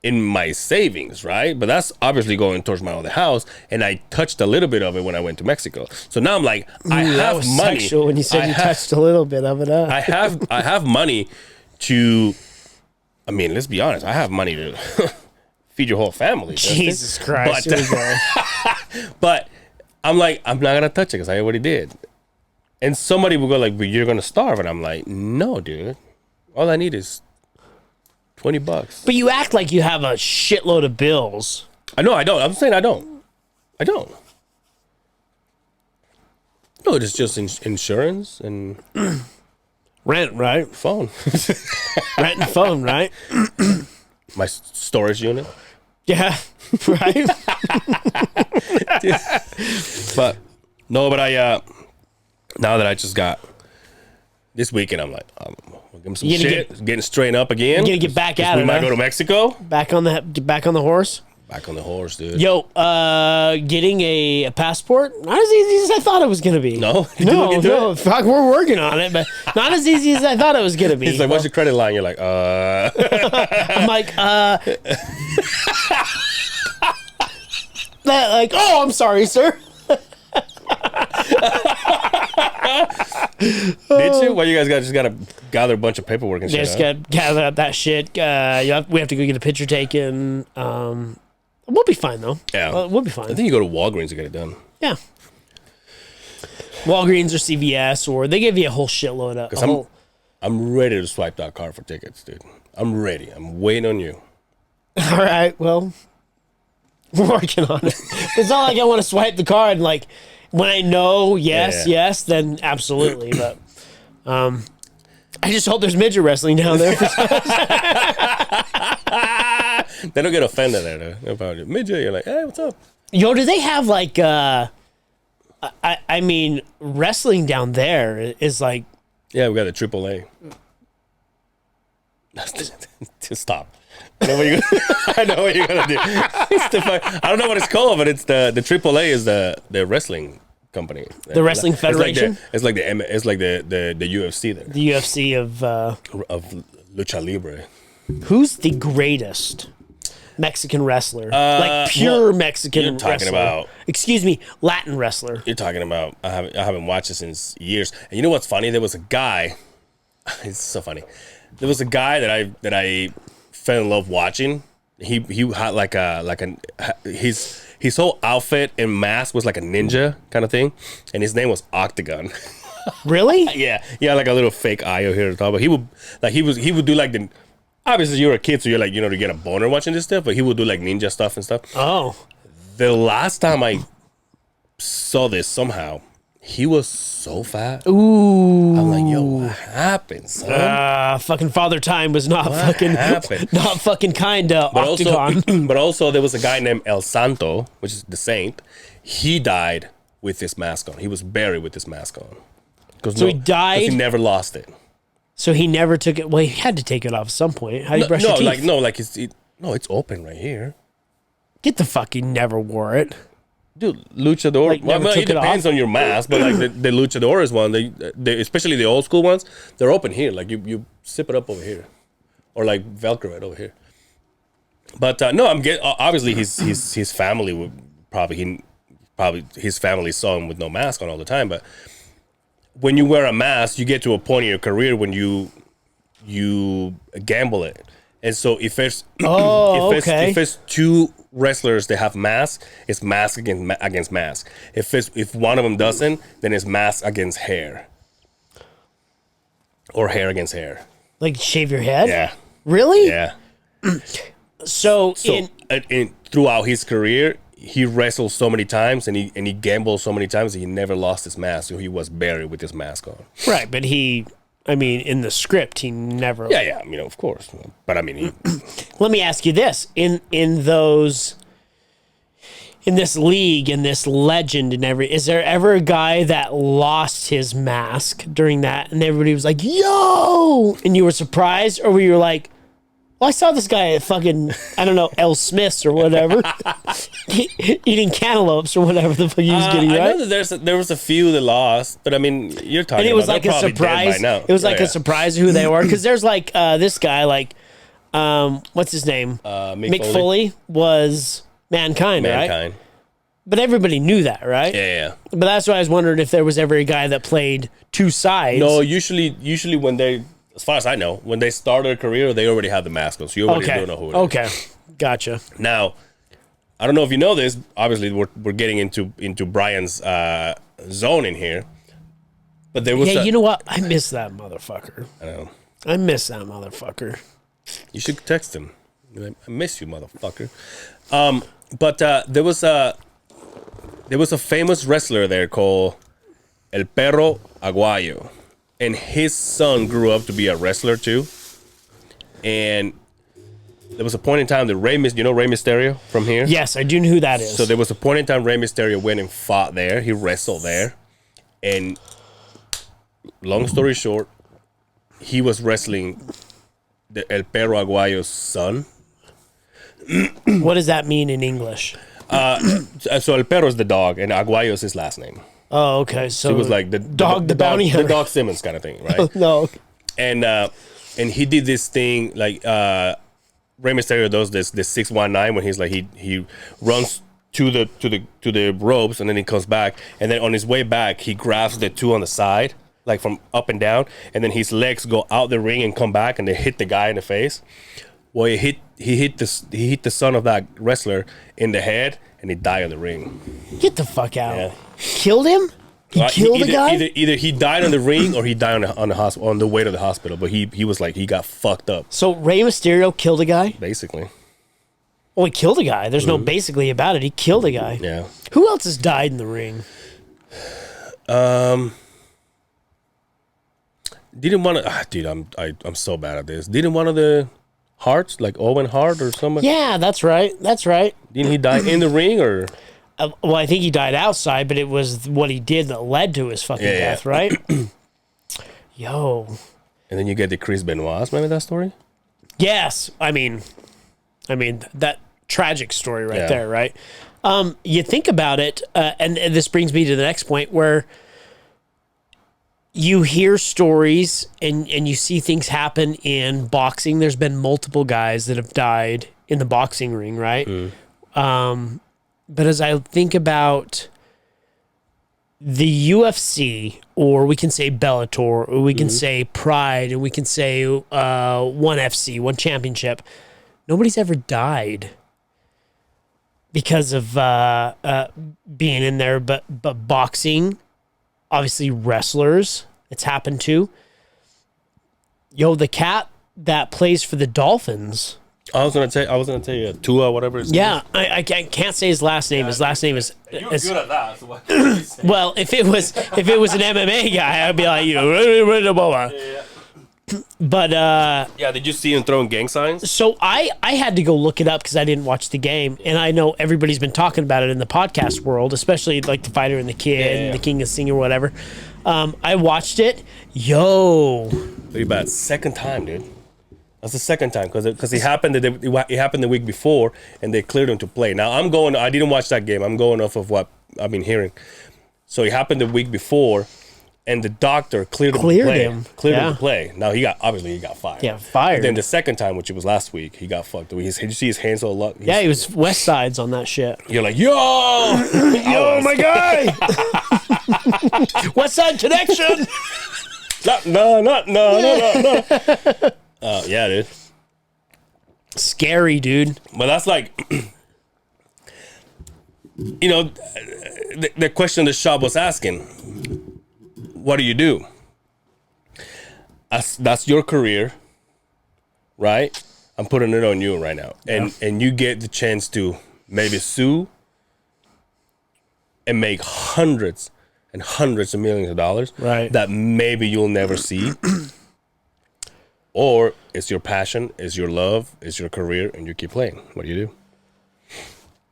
in my savings, right? But that's obviously going towards my other house, and I touched a little bit of it when I went to Mexico. So now I'm like, I have money. Sexual when you said you touched a little bit of it up. I have money to. I mean, let's be honest. I have money to feed your whole family. Jesus Christ! But I'm like, I'm not gonna touch it because I already did. And somebody will go like, but you're gonna starve, and I'm like, no, dude. All I need is $20. But you act like you have a shitload of bills. I know I don't. I'm saying I don't. No, it's just insurance and Rent, right? Phone. Rent and phone, right? My storage unit. Yeah, right. But no, but I now that I just got this weekend, I'm like, give him some You gonna shit, getting straightened up again. You gotta get back 'Cause at we it. might Huh? go to Mexico. Back on the horse. Back on the horse, dude. Yo, getting a passport, not as easy as I thought it was gonna be. No? Did you look into no. Fuck, we're working on it, but not as easy as I thought it was gonna be. He's like, what's your credit line? You're like, I'm like, that, like, oh, I'm sorry, sir. Did you? Well, you guys just gotta gather a bunch of paperwork and shit. Just huh? got gather up that shit. We have to go get a picture taken. We'll be fine though. Yeah. We'll be I fine. think you go to Walgreens to get it done. Yeah. Walgreens or CVS, or they give you a whole shitload of. I'm ready to swipe that card for tickets, dude. I'm ready. I'm waiting on you. All right. Well, we're working on it. It's not like I want to swipe the card. Like when I know yes, then absolutely. But I just hope there's midget wrestling down there. They don't get offended there, though. About it. Midget, you're like, hey, what's up? Yo, do they have like? I mean, wrestling down there is like. Yeah, we got the AAA. Just stop. I know what you're I know what you're gonna do. I don't know what it's called, but it's the AAA is the wrestling company. The wrestling federation? It's like the UFC there The UFC of lucha libre. who's the greatest Mexican wrestler? Like pure Mexican you're talking wrestler. about- Excuse me, Latin wrestler. You're talking about. I haven't watched it since years. And you know what's funny? There was a guy. It's so funny. There was a guy that I fell in love watching. He had his whole outfit and mask was like a ninja kind of thing, and his name was Octagon. Really? Yeah, like a little fake eye over here at the top. But he would do like the. Obviously, you're a kid, so you're like, to get a boner watching this stuff. But he would do like ninja stuff and stuff. Oh. The last time I saw this somehow, he was so fat. Ooh. I'm like, yo, what happened, son? Fucking Father Time was not happened? not fucking kind to Octagon. But also, there was a guy named El Santo, which is the saint. He died with this mask on. He was buried with this mask on. So he died? 'cause he never lost it. So he never took it. Well, he had to take it off at some point. How do you brush your teeth? It's open right here. Get the fuck, he never wore it. Dude, luchador. Like, never well, it took it depends off? on your mask, but like the luchadores one, they especially the old school ones, they're open here. Like you zip it up over here, or like Velcro it over here. But no, obviously his family would probably his family saw him with no mask on all the time. But when you wear a mask, you get to a point in your career when you gamble it. And so if it's if it's two wrestlers that have masks, it's mask against mask. If one of them doesn't, then it's mask against hair, or hair against hair. Like shave your head? Yeah, Really? yeah. So in throughout his career, he wrestled so many times and he gambled so many times that he never lost his mask. So he was buried with his mask on. right, but in the script, he never. Yeah. Of course. But Let me ask you this: in this league, in this legend, and is there ever a guy that lost his mask during that, and everybody was like, "Yo!" and you were surprised, or were you like, "Well, I saw this guy at fucking El Smith's or whatever, eating cantaloupes or whatever the fuck he was getting." Right? I know that there was a few that lost, but you're talking. And it was about, like they're a probably dead surprise. by now. It was like a surprise who they were, because there's like this guy, like what's his name? Mick Foley was Mankind, right? But everybody knew that, right? Yeah. But that's why I was wondering if there was ever a guy that played two sides. No, usually when they, as far as I know, when they start their career, they already have the mask on, so you already don't know who it is. Okay, gotcha. Now, I don't know if you know this. Obviously, we're getting into Brian's zone in here, but there was. You know what? I miss that motherfucker. I know. I miss that motherfucker. You should text him. I miss you, motherfucker. But there was a famous wrestler there called El Perro Aguayo. and his son grew up to be a wrestler too. And there was a point in time that Rey Mysterio from here? Yes, I do know who that is. So there was a point in time Rey Mysterio went and fought there. He wrestled there. And long story short, he was wrestling the El Perro Aguayo's son. What does that mean in English? So El Perro is the dog, and Aguayo is his last name. Oh, okay. So It was like the bounty the hunter. Dog Simmons kind of thing, right? No. And he did this thing like Rey Mysterio does this 619 when he's like he runs to the ropes and then he comes back, and then on his way back he grabs the two on the side like from up and down, and then his legs go out the ring and come back and they hit the guy in the face. Well, he hit the son of that wrestler in the head and he died in the ring. Get the fuck out. Yeah. Killed him? He killed the guy? Either he died in the ring or he died on the way to the hospital. But he was like, he got fucked up, So Rey Mysterio killed a guy? basically. Well, he killed a guy. There's no basically about it. He killed a guy. Yeah. Who else has died in the ring? Didn't one of dude, I'm so bad at this. Didn't one of the Harts, like Owen Hart or somebody? Yeah, that's right. That's right. Didn't he die in the ring or? Well, I think he died outside, but it was what he did that led to his fucking Yeah. death, right? Yo. And then you get the Chris Benoit. Remember that story? Yes. I mean that tragic story right Yeah. there, right? You think about it, and this brings me to the next point where you hear stories and you see things happen in boxing. There's been multiple guys that have died in the boxing ring, right? But as I think about the UFC, or we can say Bellator, or we can say Pride, and we can say One FC, One Championship, nobody's ever died because of being in there. But boxing, obviously wrestlers, it's happened to. Yo, the cat that plays for the Dolphins. I was gonna tell you Tua, whatever. His name Yeah, I can't say his last name. His last name is. is. You're good at that. So what can you say? Well, if it was an MMA guy, I'd be like, But Yeah, did you see him throwing gang signs? so I had to go look it up because I didn't watch the game, and I know everybody's been talking about it in the podcast world, especially like the Fighter and the Kid, and the King of Sing or whatever. I watched it. Yo, Pretty bad. Second time, dude. That's the second time because it happened the week before and they cleared him to play. Now I didn't watch that game. I'm going off of what I've been hearing. So it happened the week before, and the doctor cleared him to play. Now he got fired. Yeah, fired. But then the second time, which was last week, he got fucked. Did you see his hands all up? yeah, he was West Sides on that shit. You're like, yo, Yo, my guy, West Side Connection. No. Yeah, dude. Scary, dude. But that's like, the question the shop was asking, what do you do? That's your career, right? I'm putting it on you right now. And you get the chance to maybe sue and make hundreds and hundreds of millions of dollars, Right. that maybe you'll never see. Or it's your passion, it's your love, it's your career, and you keep playing. What do you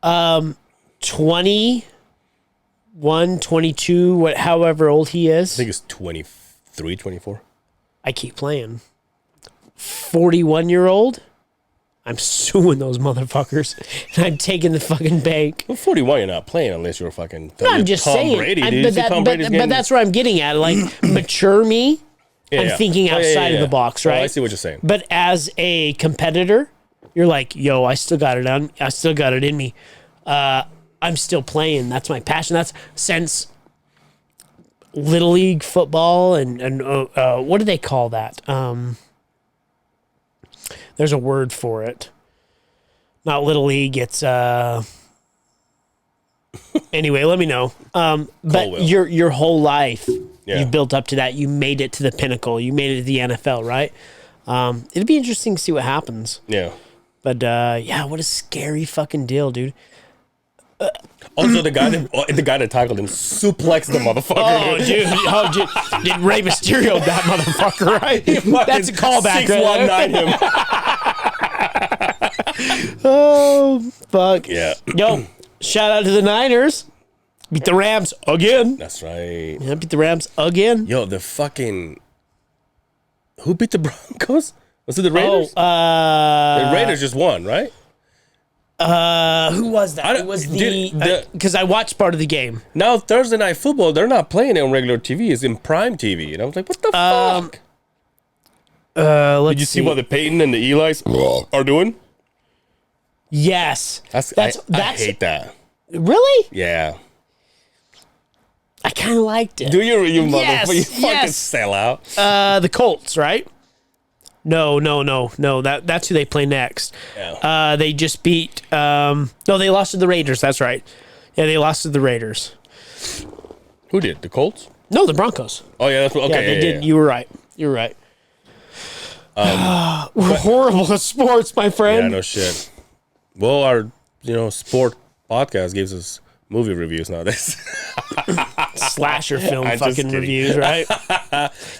do? 21, 22, however old he is. I think it's 23, 24. I keep playing. 41-year-old, I'm suing those motherfuckers, and I'm taking the fucking bank. Well, 41, you're not playing unless you're fucking. No, I'm just Tom saying. Brady, I- dude. but, See that- Tom but, Brady's but getting- that's where I'm getting at. Like, mature me, Yeah, I'm yeah. thinking Oh, yeah, outside yeah, of the yeah. box, Oh, right? I see what you're saying. But as a competitor, you're like, yo, I still got it on. I still got it in me. I'm still playing. That's my passion. That's since Little League football and what do they call that? There's a word for it. Not Little League. It's anyway. Let me know. But Colwell. your whole life, Yeah. you built up to that. You made it to the pinnacle. You made it to the NFL, right? It'd be interesting to see what happens. Yeah. But yeah, what a scary fucking deal, dude. Also, the guy that tackled him suplexed the motherfucker. Dude. Did Rey Mysterio that motherfucker, right? That's a callback, 619 him. Oh, fuck. Yeah. Yo, shout out to the Niners. Beat the Rams again. That's right. Yeah, beat the Rams again. Yo, the fucking... Who beat the Broncos? Was it the Raiders? The Raiders just won, right? Who was that? It was because I watched part of the game. Now, Thursday Night Football, they're not playing it on regular TV. It's in Prime TV. And I was like, what the fuck? Did you see what the Peyton and the Eli's are doing? Yes. I hate that. Really? Yeah. I kind of liked it. Do you Yes, motherfucker? You fucking yes. sell out. The Colts, right? No. That's who they play next. Yeah. They just beat. No, they lost to the Raiders. That's right. Yeah, they lost to the Raiders. Who did? The Colts? No, the Broncos. Oh, yeah, that's what. Okay, Yeah, they did. Yeah. You were right. We're horrible at sports, my Yeah, friend. no shit. Well, our sport podcast gives us movie reviews nowadays. Slasher film I'm just fucking kidding. reviews, right?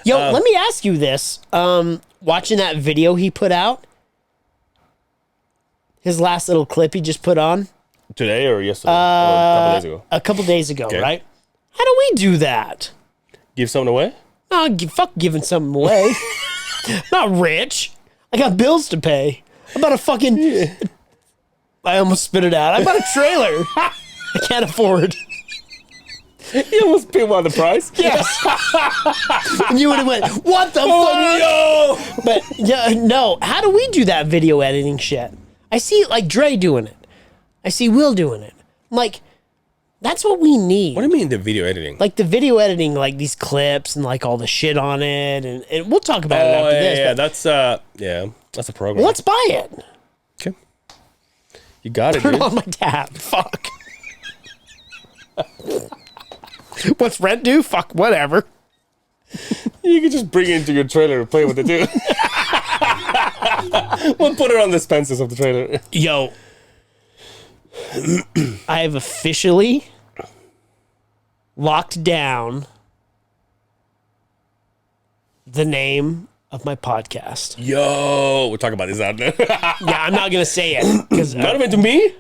Yo, let me ask you this. Watching that video he put out, his last little clip he just put on Today or yesterday? Or a couple days ago. a couple days ago, Okay. right? How do we do that? Give something away? Fuck giving something away. Not rich. I got bills to pay. I bought a fucking... I almost spit it out. I bought a trailer. I can't afford. You almost paid on the price? Yes. And you would have went, what the fuck? No! But yeah, no. How do we do that video editing shit? I see like Dre doing it. I see Will doing it. I'm like, that's what we need. What do you mean the video editing? Like the video editing, like these clips and like all the shit on it, and we'll talk about it after this. Yeah, but that's a program. let's buy it. Okay. You got it, Turn dude. on my tab. Fuck. What's rent do? Fuck, whatever. You can just bring it into your trailer and play with it, dude. We'll put it on the expenses of the trailer. Yo, I have officially locked down the name of my podcast. Yo, we'll talk about this out there. Yeah, I'm not gonna say it because Not even to me?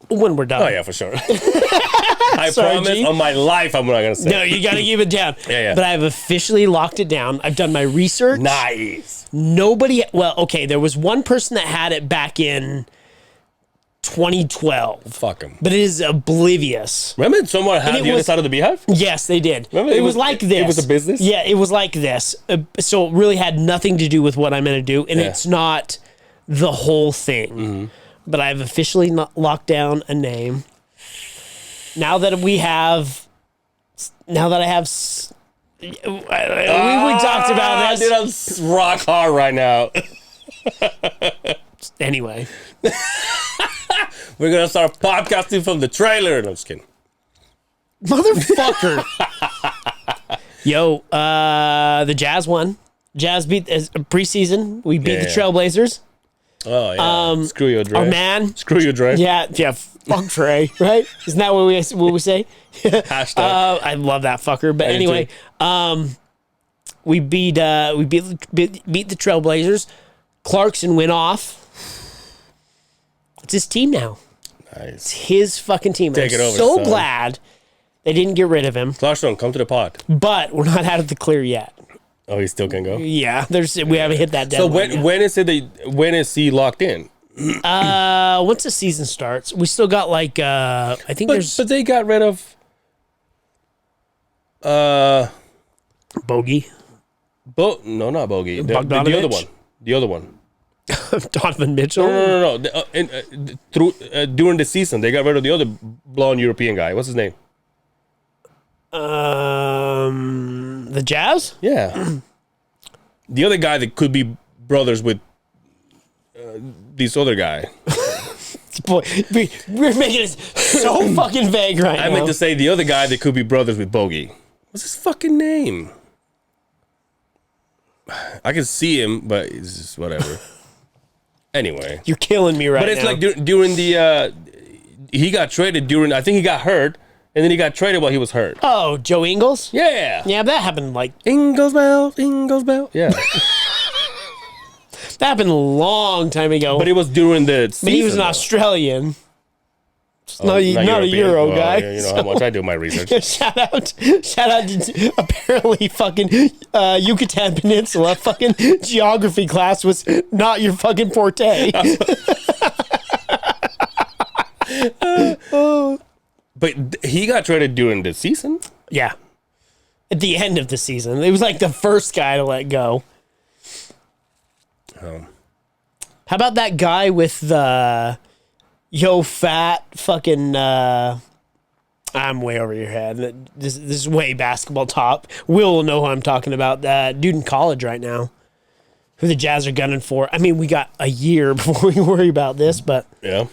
when we're done. Oh, yeah, for sure. I Sorry, promise G. on my life I'm not going to say No, it. you gotta keep it down. Yeah. But I've officially locked it down. I've done my research. Nice. Nobody. Well, okay, there was one person that had it back in 2012, Fuck him. but it is oblivious. Remember someone had it the other was- side of the Beehive? Yes, they did. Remember, it was like this. it was a business? Yeah, it was like this. So it really had nothing to do with what I'm going to do, and Yeah. it's not the whole thing. But I've officially locked down a name. Now that I have, we talked about Dude, this. I'm rock hard right now. Anyway, We're going to start podcasting from the trailer. No, I'm just kidding. motherfucker. Yo, the Jazz won. Jazz beat preseason. We beat the Yeah. Trailblazers. Oh, yeah. Screw you, Dre. Our man. Screw you, Dre. Yeah. Fuck Trey, right? Isn't that what we say? Hashtag. I love that fucker. But I do anyway, we beat the Trailblazers. Clarkson went off. It's his team now. Nice. His fucking team. Take I'm it over, so son. glad they didn't get rid of him. Clarkson, come to the pod. But we're not out of the clear yet. Oh, he still can go? Yeah, we haven't hit that So deadline. yet. when is he locked in? Once the season starts, we still got like I think there's But they got rid of Bogey, no, not Bogey. The other Bogdanovich? one. The other one. Donovan Mitchell. No. During the season, they got rid of the other blonde European guy. What's his name? The Jazz. Yeah. The other guy that could be brothers with this other guy. Boy, we're making it so fucking vague right I now. meant to say the other guy that could be brothers with Bogey. What's his fucking name? I can see him, but it's just whatever. Anyway. You're killing me right now. But it's like during the he got traded during. I think he got hurt, and then he got traded while he was hurt. Oh, Joe Ingles? Yeah. Yeah, that happened like... Ingles bell. Yeah. That happened a long time ago. But it was during the season. But he was an though. Australian. Not a European. Euro Well, guy. yeah, you know how much I do my research. Shout out to apparently fucking Yucatan Peninsula fucking geography class was not your fucking forte. But he got traded during the season. Yeah. At the end of the season. It was like the first guy to let go. How about that guy with the fat fucking I'm way over your head. This is way basketball top. Will know who I'm talking about. That dude in college right now, who the Jazz are gunning for. I mean, we got a year before we worry about this, but Yeah.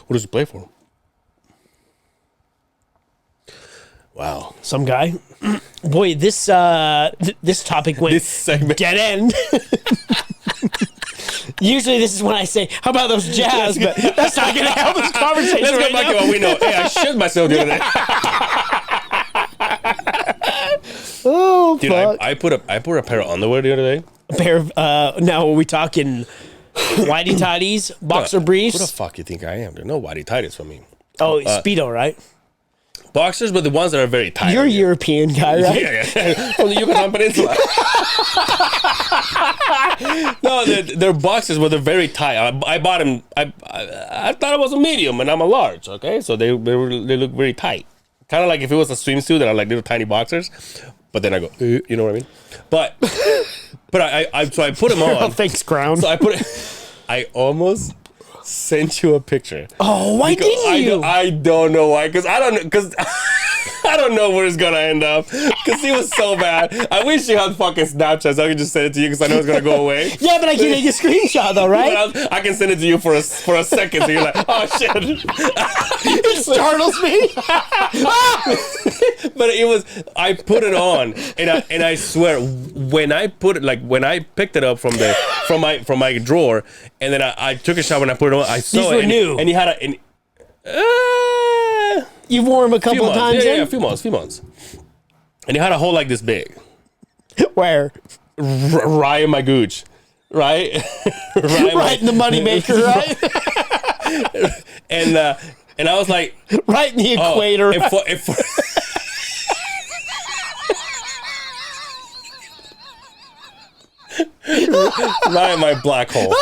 What does he play for? Wow. some guy. Boy, this this topic went This segment. dead end. Usually this is when I say, how about those Jazz? But that's not going to help this conversation. Let's right go back now. to what we know. Hey, I shit myself the other day. Oh, Dude, fuck. I put a pair of underwear the other day. A pair of, now are we talking whitey tighties, boxer Who briefs? the fuck you think I am? There's no whitey tighties for me. Oh, Speedo, right? Boxers, but the ones that are very tight. You're a European guy, right? Yeah. From the Yucatan Peninsula. No, they're boxers, but they're very tight. I bought them. I thought it was a medium, and I'm a large. Okay, so they look very tight. Kind of like if it was a swimsuit that are like little tiny boxers. But then I go, you know what I mean? But I put them on. Oh, thanks, Crown. So I almost sent you a picture. Oh, why didn't you? I don't know why, because I don't know where it's gonna end up. Because it was so bad. I wish you had fucking Snapchat so I could just send it to you because I know it's gonna go away. Yeah, but I can take a screenshot though, right? But I can send it to you for a second, so you're like, oh shit. It startles me. But it was, I put it on, and I swear, when I picked it up from my drawer, and then I took a shower and I put it on, I saw These it. were new. And he had You've worn them a couple of times, yeah, a few months. And he had a hole like this big. Where? Right in my gooch. Right? Right in the moneymaker, right? And I was like, Right in the equator. Right in my black hole.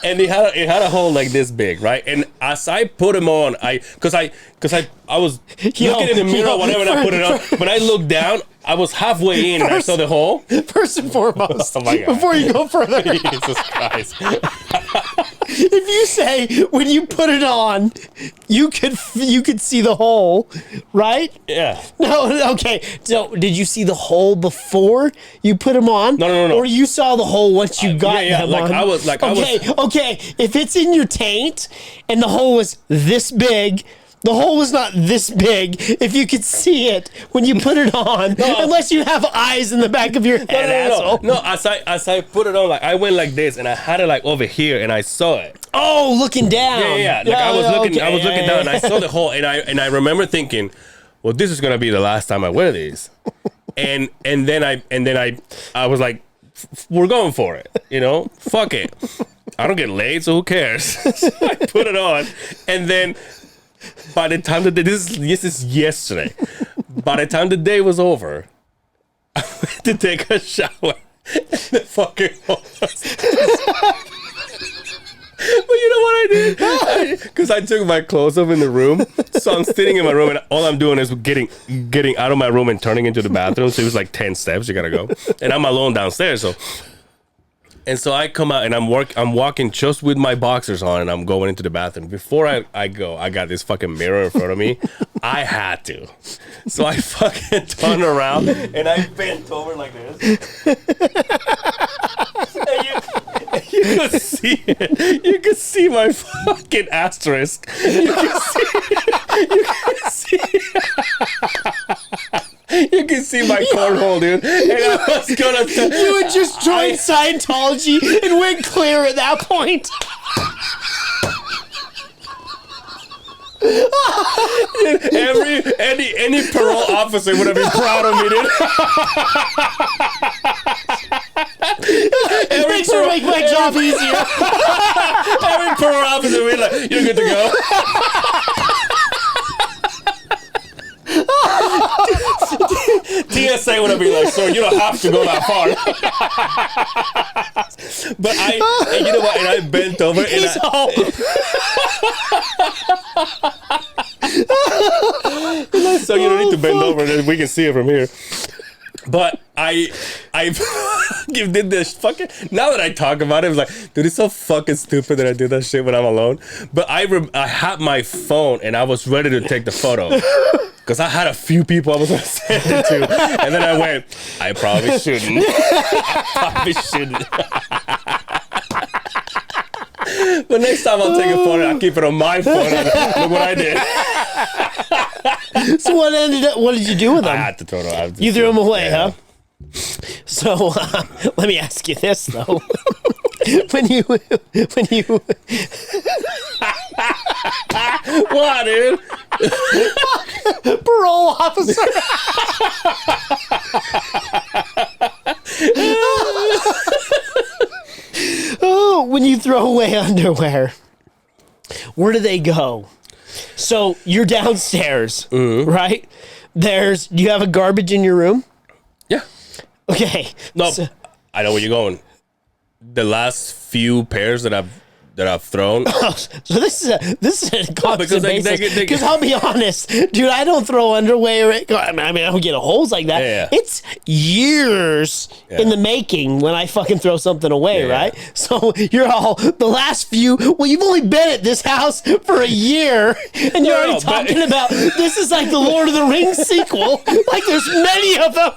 And it had a hole like this big, right? And as I put him on, because I was looking in the mirror whenever I put it on. When I looked down, I was halfway in and I saw the hole. First and foremost, Oh my God. before you go further, Jesus Christ. if you say when you put it on, you could see the hole, right? Yeah. No, okay. So did you see the hole before you put them on? No. Or you saw the hole once you got yeah, them like on? I was Okay. If it's in your taint and the hole was this big. The hole was not this big. If you could see it when you put it on, unless you have eyes in the back of your head, asshole. No, as I put it on, like I went like this and I had it like over here and I saw it. Oh, looking down. Yeah. Like I was looking down and I saw the hole and I remember thinking, well, this is gonna be the last time I wear these. and then I was like, we're going for it, you know? Fuck it. I don't get laid, so who cares? So I put it on, and then by the time this is yesterday. By the time the day was over, I went to take a shower. And the fucking hole was But you know what I did? Because I took my clothes off in the room. So I'm sitting in my room and all I'm doing is getting out of my room and turning into the bathroom. So it was like 10 steps you gotta go. And I'm alone downstairs. So I come out and I'm walking just with my boxers on and I'm going into the bathroom. Before I go, I got this fucking mirror in front of me. I had to. So I fucking turned around and I bent over like this. And you could see it. You could see my fucking asterisk. You can see my cornhole, dude. And I was gonna. You had just joined Scientology and went clear at that point. Any parole officer would have been proud of me, dude. Thanks for making my job easier. Every parole officer would be like, "You're good to go." TSA would have been like, "Sir, you don't have to go that far." But and you know what? And I bent over and so you don't need to bend over, and we can see it from here. But I did this fucking. Now that I talk about it, it's like, dude, it's so fucking stupid that I did that shit when I'm alone. But I had my phone and I was ready to take the photo because I had a few people I was gonna send it to, and then I went, I probably shouldn't. But next time I'll take a photo. I'll keep it on my phone. Look what I did. So what did you do with them? I had to throw them out. You threw them away, huh? So let me ask you this though: when you what, dude? Parole officer. Oh, when you throw away underwear, where do they go? So you're downstairs, right? Do you have a garbage in your room? Yeah. Okay. No, I know where you're going. The last few pairs that I've thrown. So this is a constant basis. they- Because I'll be honest, dude, I don't throw underwear. I mean, I don't get holes like that. Yeah. It's years in the making when I fucking throw something away, Yeah. right? So you're all the last few. Well, you've only been at this house for a year, and you're already talking about this is like the Lord of the Rings sequel. Like there's many of them.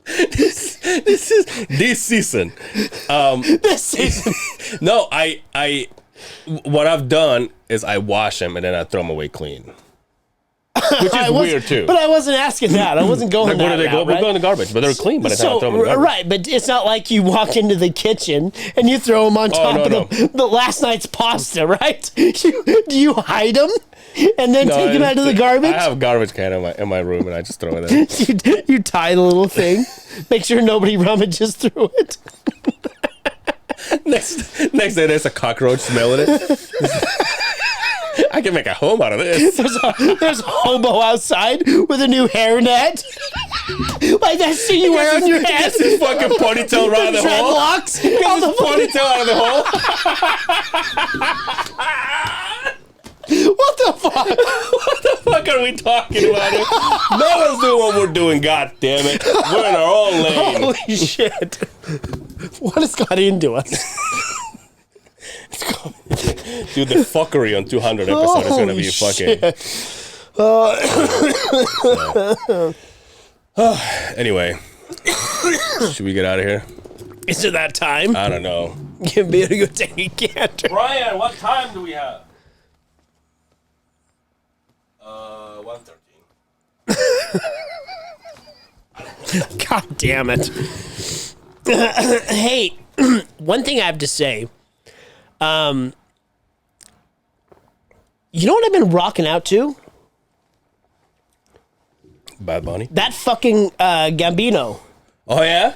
This season. This season. No, what I've done is I wash them and then I throw them away clean. Which is weird too. But I wasn't asking that. I wasn't going Like, that where do they go? route, right? They go in the garbage, but they're clean by the time I throw them in the garbage. Right, but it's not like you walk into the kitchen and you throw them on top of the last night's pasta, right? Do you hide them and then take them out of the garbage? I have a garbage can in my room and I just throw it in. You tie the little thing. Make sure nobody rummages through it. Next day, there's a cockroach smelling it. I can make a home out of this. There's a hobo outside with a new hairnet. Like that shit you wear on your head. Gets his fucking ponytail right out of the hole. Dreadlocks. Gets his ponytail out of the hole. What the fuck? What the fuck are we talking about here? No one's doing what we're doing, god damn it. We're in our own lane. Holy shit. What has got into us? Dude, the fuckery on 200 episode is gonna be fucking. Anyway, should we get out of here? Is it that time? I don't know. You better go take a canter. Brian, what time do we have? 1:13. God damn it. Hey, one thing I have to say. You know what I've been rocking out to? Bad Bunny. That fucking Gambino. Oh yeah.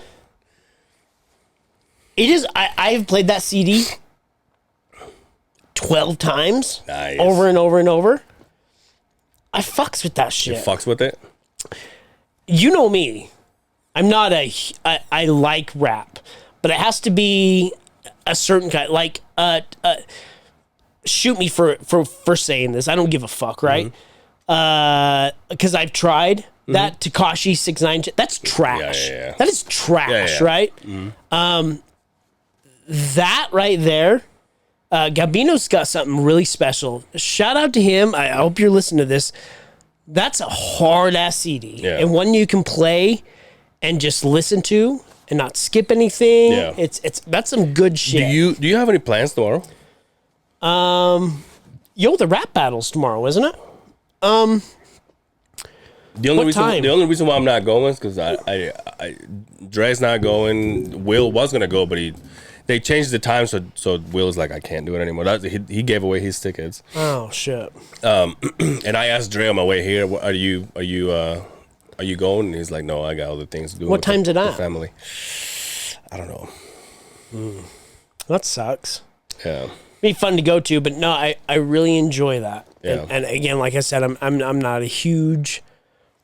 It is. I've played that CD 12 times. Nice. Over and over and over. I fucks with that You shit. fucks with it? You know me. I'm not I like rap, but it has to be a certain kind. Like, shoot me for saying this. I don't give a fuck, right? Because I've tried that Tekashi 6ix9ine. That's trash. Yeah. That is trash, Yeah. right? That right there. Gabino's got something really special. Shout out to him. I hope you're listening to this. That's a hard ass CD, and one you can play and just listen to and not skip anything. Yeah. That's some good shit. Do you have any plans tomorrow? The rap battle's tomorrow, isn't it? The only time? reason why I'm not going is because I Dre's not going. Will was gonna go, but they changed the time, so Will's like, I can't do it anymore. He gave away his tickets. Oh shit. And I asked Dre on my way here, are you going? And he's like, no, I got other things to do. What time's it at? Family. I don't know. That sucks. Yeah. Be fun to go to, but no, I really enjoy that. Yeah. And again, like I said, I'm not a huge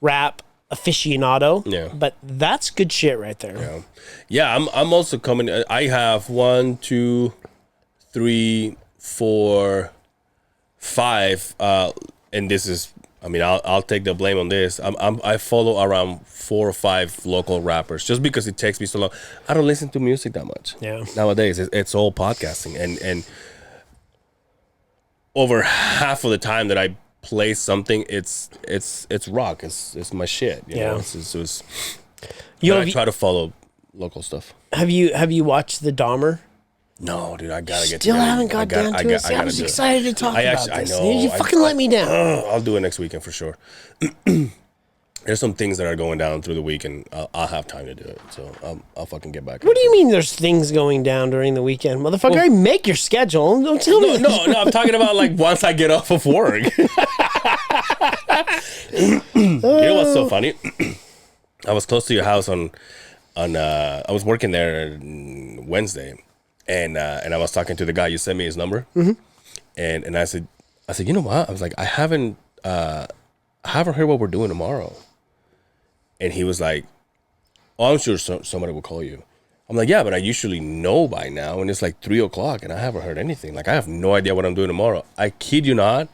rap aficionado. Yeah. But that's good shit right there. Yeah. Yeah, I'm also coming. I have 1, 2, 3, 4, 5. And this is, I mean, I'll take the blame on this. I follow around 4 or 5 local rappers just because it takes me so long. I don't listen to music that much. Yeah. Nowadays, it's all podcasting, and over half of the time that I play something, it's rock. It's my shit. You know? I try to follow local stuff. Have you watched the Dahmer? No, dude, I gotta get. Still haven't got down to it. See, I was excited to talk about this. I know. You fucking let me down. I'll do it next weekend for sure. There's some things that are going down through the week, and I'll have time to do it. So I'll fucking get back. What do you mean there's things going down during the weekend? Motherfucker, I make your schedule. Don't tell me. No, I'm talking about like once I get off of work. You know what's so funny? I was close to your house on I was working there Wednesday, and I was talking to the guy. You sent me his number, and I said, you know what? I was like, I haven't heard what we're doing tomorrow. And he was like, oh, I'm sure somebody will call you. I'm like, yeah, but I usually know by now, and it's like 3:00, and I haven't heard anything. Like, I have no idea what I'm doing tomorrow. I kid you not.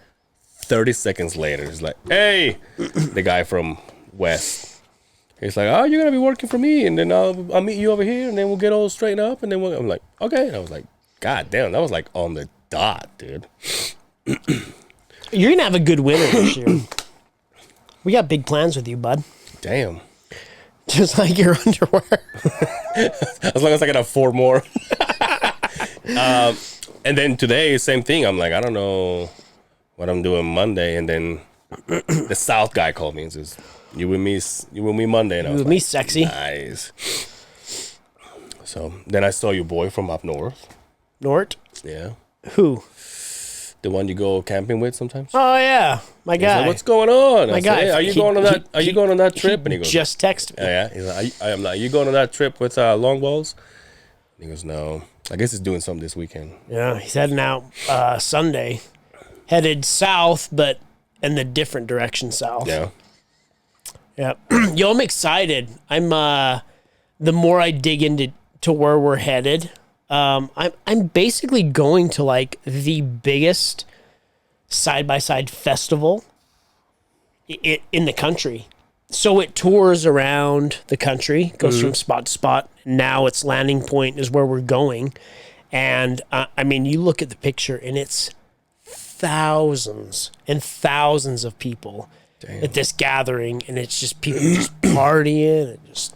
30 seconds later, it's like, hey, the guy from West. He's like, oh, you're gonna be working for me, and then I'll meet you over here, and then we'll get all straightened up, and then I'm like, okay. And I was like, God damn, that was like on the dot, dude. You're gonna have a good winter this year. We got big plans with you, bud. Damn. Just like your underwear. As long as I can have 4 more. And then today, same thing. I'm like, I don't know what I'm doing Monday. And then the South guy called me and says, you with me Monday. And I was with like, me, sexy. Nice. So then I saw your boy from up north. Nort? Yeah. Who? The one you go camping with sometimes. Oh yeah, my guy. Like, what's going on? My I guy. said, hey, are you going on that trip? And he goes, just text me. yeah. He's like, I'm like, you going on that trip with long balls? And he goes, no. I guess he's doing something this weekend. Yeah, he's heading out Sunday, headed south, but in the different direction south. Yeah. Yeah. Yo, I'm excited. I'm the more I dig into where we're headed, I'm basically going to like the biggest side-by-side festival in the country. So it tours around the country, goes from spot to spot. Now its landing point is where we're going. And I mean, you look at the picture and it's thousands and thousands of people at this gathering, and it's just people just partying and just.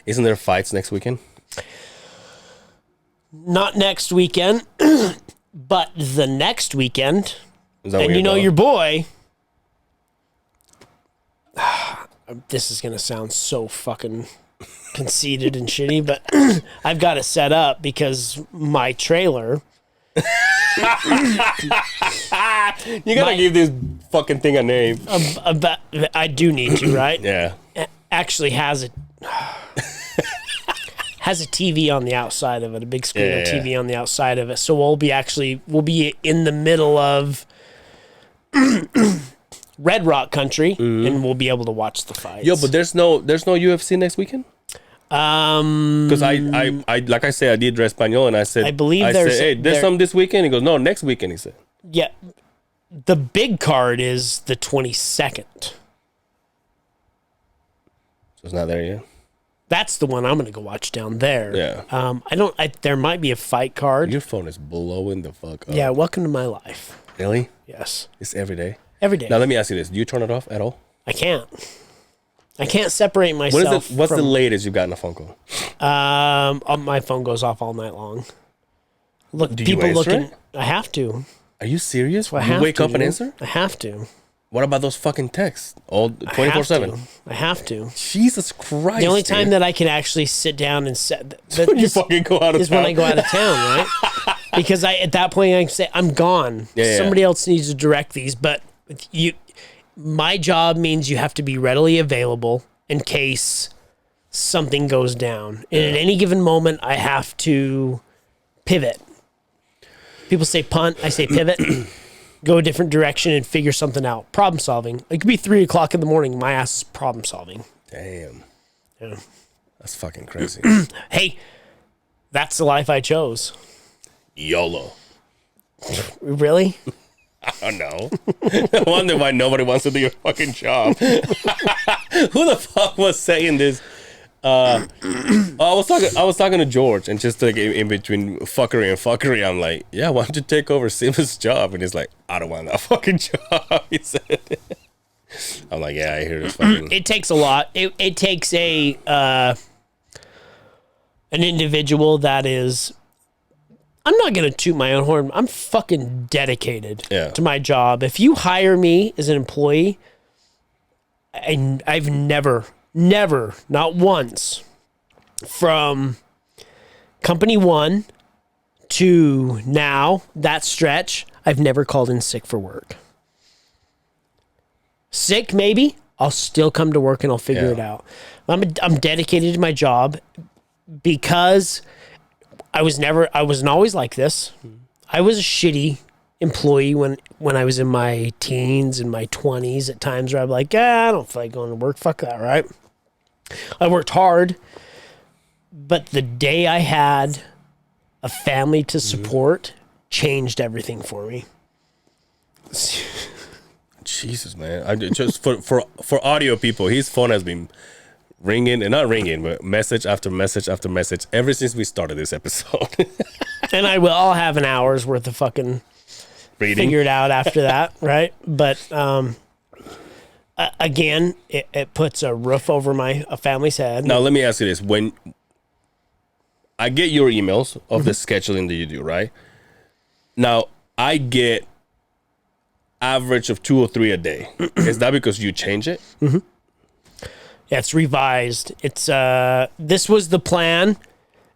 Isn't there fights next weekend? Not next weekend, but the next weekend. And you know going? your boy. This is gonna sound so fucking conceited and shitty, but I've got it set up because my trailer. You gotta give this fucking thing a name. I do need to, right? Yeah. Actually has a TV on the outside of it, a big screen of TV on the outside of it. So we'll be in the middle of Red Rock country, and we'll be able to watch the fights. Yo, but there's no UFC next weekend. Because I like I said, I did Espanol, and I said, I believe there's some this weekend. He goes, no, next weekend. He said, yeah, the big card is the 22nd. So it's not there yet. That's the one I'm gonna go watch down there. Yeah. There might be a fight card. Your phone is blowing the fuck up. Yeah. Welcome to my life. Really? Yes. It's every day. Every day. Now let me ask you this: do you turn it off at all? I can't separate myself. What's the latest you've gotten a phone call? My phone goes off all night long. Look, Do people you answer looking. it? I have to. Are you serious? I You have wake to, up and dude. answer? I have to. What about those fucking texts? All 24/7. I have to. Jesus Christ. The only time that I can actually sit down and set when you fucking go out of is town. when I go out of town, right? Because at that point I can say I'm gone. Yeah, Somebody else needs to direct these, but my job means you have to be readily available in case something goes down. And at any given moment I have to pivot. People say punt, I say pivot. Go a different direction and figure something out. Problem solving. It could be 3 o'clock in the morning. My ass is problem solving. Damn. Yeah. That's fucking crazy. Hey, that's the life I chose. YOLO. Really? I don't know. I wonder why nobody wants to do your fucking job. Who the fuck was saying this? I was talking to George, and just like in between fuckery and fuckery, I'm like, yeah, why don't you take over Simon's job? And he's like, I don't want that fucking job. He said. I'm like, yeah, I hear this fucking. It takes a lot. It takes an individual that is. I'm not gonna toot my own horn. I'm fucking dedicated to my job. If you hire me as an employee, and I've never, not once, from company one to now, that stretch, I've never called in sick for work. Sick, maybe. I'll still come to work and I'll figure it out. I'm dedicated to my job because I wasn't always like this. I was a shitty employee when I was in my teens and my 20s at times where I'm like, I don't feel like going to work. Fuck that, right? I worked hard, but the day I had a family to support changed everything for me. Jesus, man. I just for audio people, his phone has been ringing, and not ringing, but message after message after message ever since we started this episode. And I'll have an hour's worth of fucking Reading. figured out after that, right? But again, it puts a roof over a family's head. Now, let me ask you this. When I get your emails of the scheduling that you do, right? Now, I get average of 2 or 3 a day. Is that because you change it? Mm-hmm. Yeah, it's revised. It's this was the plan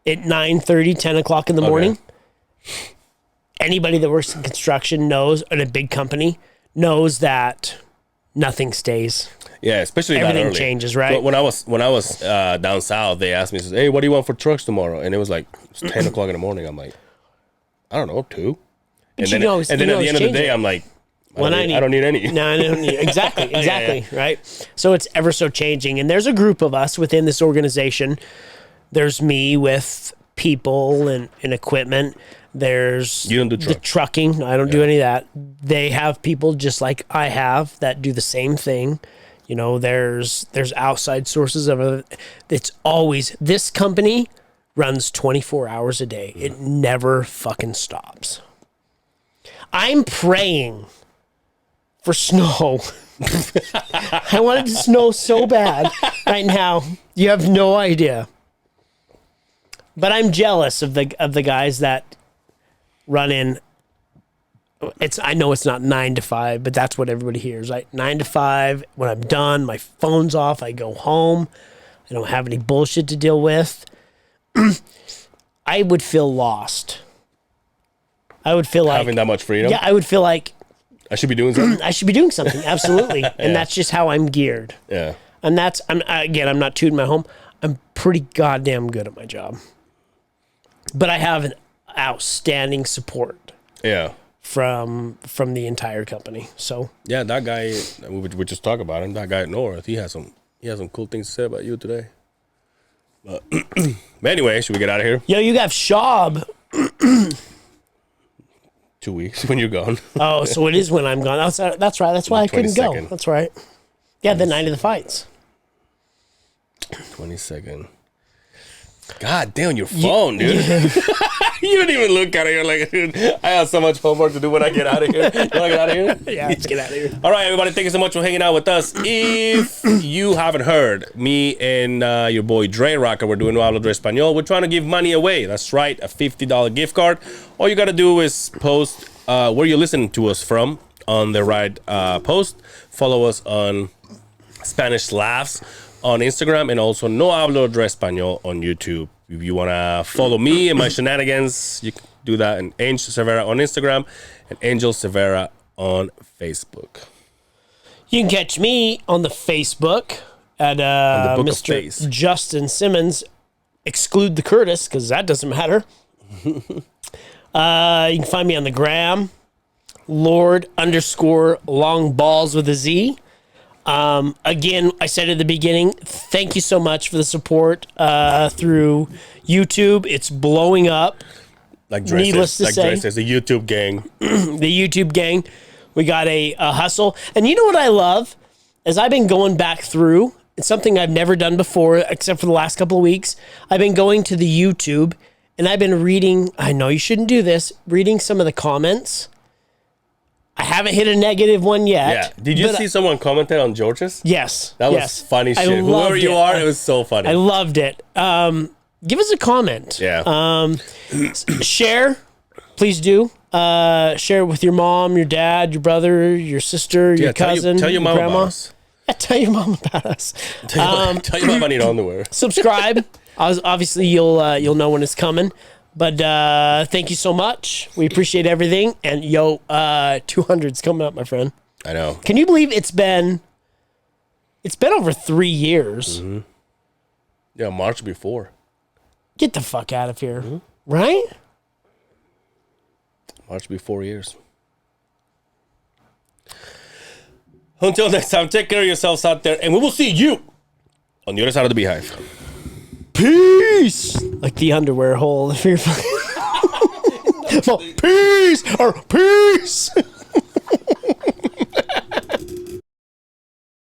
at 9:30, 10 o'clock in the morning. Anybody that works in construction knows, in a big company, knows that nothing stays. Yeah, especially everything that early. Changes, right? But when I was down south, they asked me, "Hey, what do you want for trucks tomorrow?" And it was like 10 o'clock in the morning. I'm like, I don't know, 2. And then at the end of the day, I'm like, I don't need any. No, I don't need exactly, right? So it's ever so changing. And there's a group of us within this organization. There's me with people and equipment. There's you don't do the trucking. I don't do any of that. They have people just like I have that do the same thing. You know, there's outside sources of it. It's always, this company runs 24 hours a day. It never fucking stops. I'm praying for snow. I wanted to snow so bad right now. You have no idea. But I'm jealous of the guys that run in. I know it's not 9 to 5, but that's what everybody hears, right? 9 to 5. When I'm done, my phone's off. I go home. I don't have any bullshit to deal with. I would feel lost. I would feel like having that much freedom. Yeah, I would feel like I should be doing something. I should be doing something. Absolutely, and that's just how I'm geared. Yeah, and I'm not tooting my home. I'm pretty goddamn good at my job, but I have an outstanding support. Yeah. From the entire company. So yeah, that guy we just talked about him. That guy at North, he has some cool things to say about you today. But anyway, should we get out of here? Yo, you got Shab. 2 weeks when you're gone. Oh, so it is when I'm gone. That's right. That's why I couldn't go. That's right. Yeah, the night of the fights. 22nd. God damn your phone, dude. You don't even look at it. You're like, dude, I have so much homework to do when I get out of here. You want to get out of here? Yeah, let's get out of here. All right, everybody. Thank you so much for hanging out with us. If you haven't heard, me and your boy Dre Rocker, we're doing Hablo de Español. We're trying to give money away. That's right, a $50 gift card. All you got to do is post where you're listening to us from on the right post. Follow us on Spanish Laughs on Instagram, and also No Hablo de Español on YouTube. If you want to follow me and my shenanigans, you can do that. And Angel Severa on Instagram and Angel Severa on Facebook. You can catch me on the Facebook at the Book of Mr. Face. Justin Simmons. Exclude the Curtis, because that doesn't matter. You can find me on the gram, Lord_long_balls with a Z. Again, I said at the beginning, thank you so much for the support through YouTube. It's blowing up. Like Dre Needless to say. Dre says, the YouTube gang. The YouTube gang. We got a hustle. And you know what I love? As I've been going back through, it's something I've never done before, except for the last couple of weeks. I've been going to the YouTube, and I've been reading, I know you shouldn't do this, reading some of the comments. I haven't hit a negative one yet. Yeah. Did you see someone commented on George's? Yes. That was yes. funny I shit. Whoever loved you it. are, it was so funny. I loved it. Give us a comment. Yeah. Share. Please do. Share it with your mom, your dad, your brother, your sister, your cousin, tell your mom grandma. about us. Yeah, tell your mom about us. Tell your mom I need underwear. Subscribe. Obviously, you'll know when it's coming. But thank you so much. We appreciate everything. And 200's coming up, my friend. I know. Can you believe it's been over 3 years? Mm-hmm. Yeah, March before. Get the fuck out of here. Right? March be 4 years. Until next time, take care of yourselves out there, and we will see you on the other side of the Beehive. Peace! Like the underwear hole. If you're peace or peace!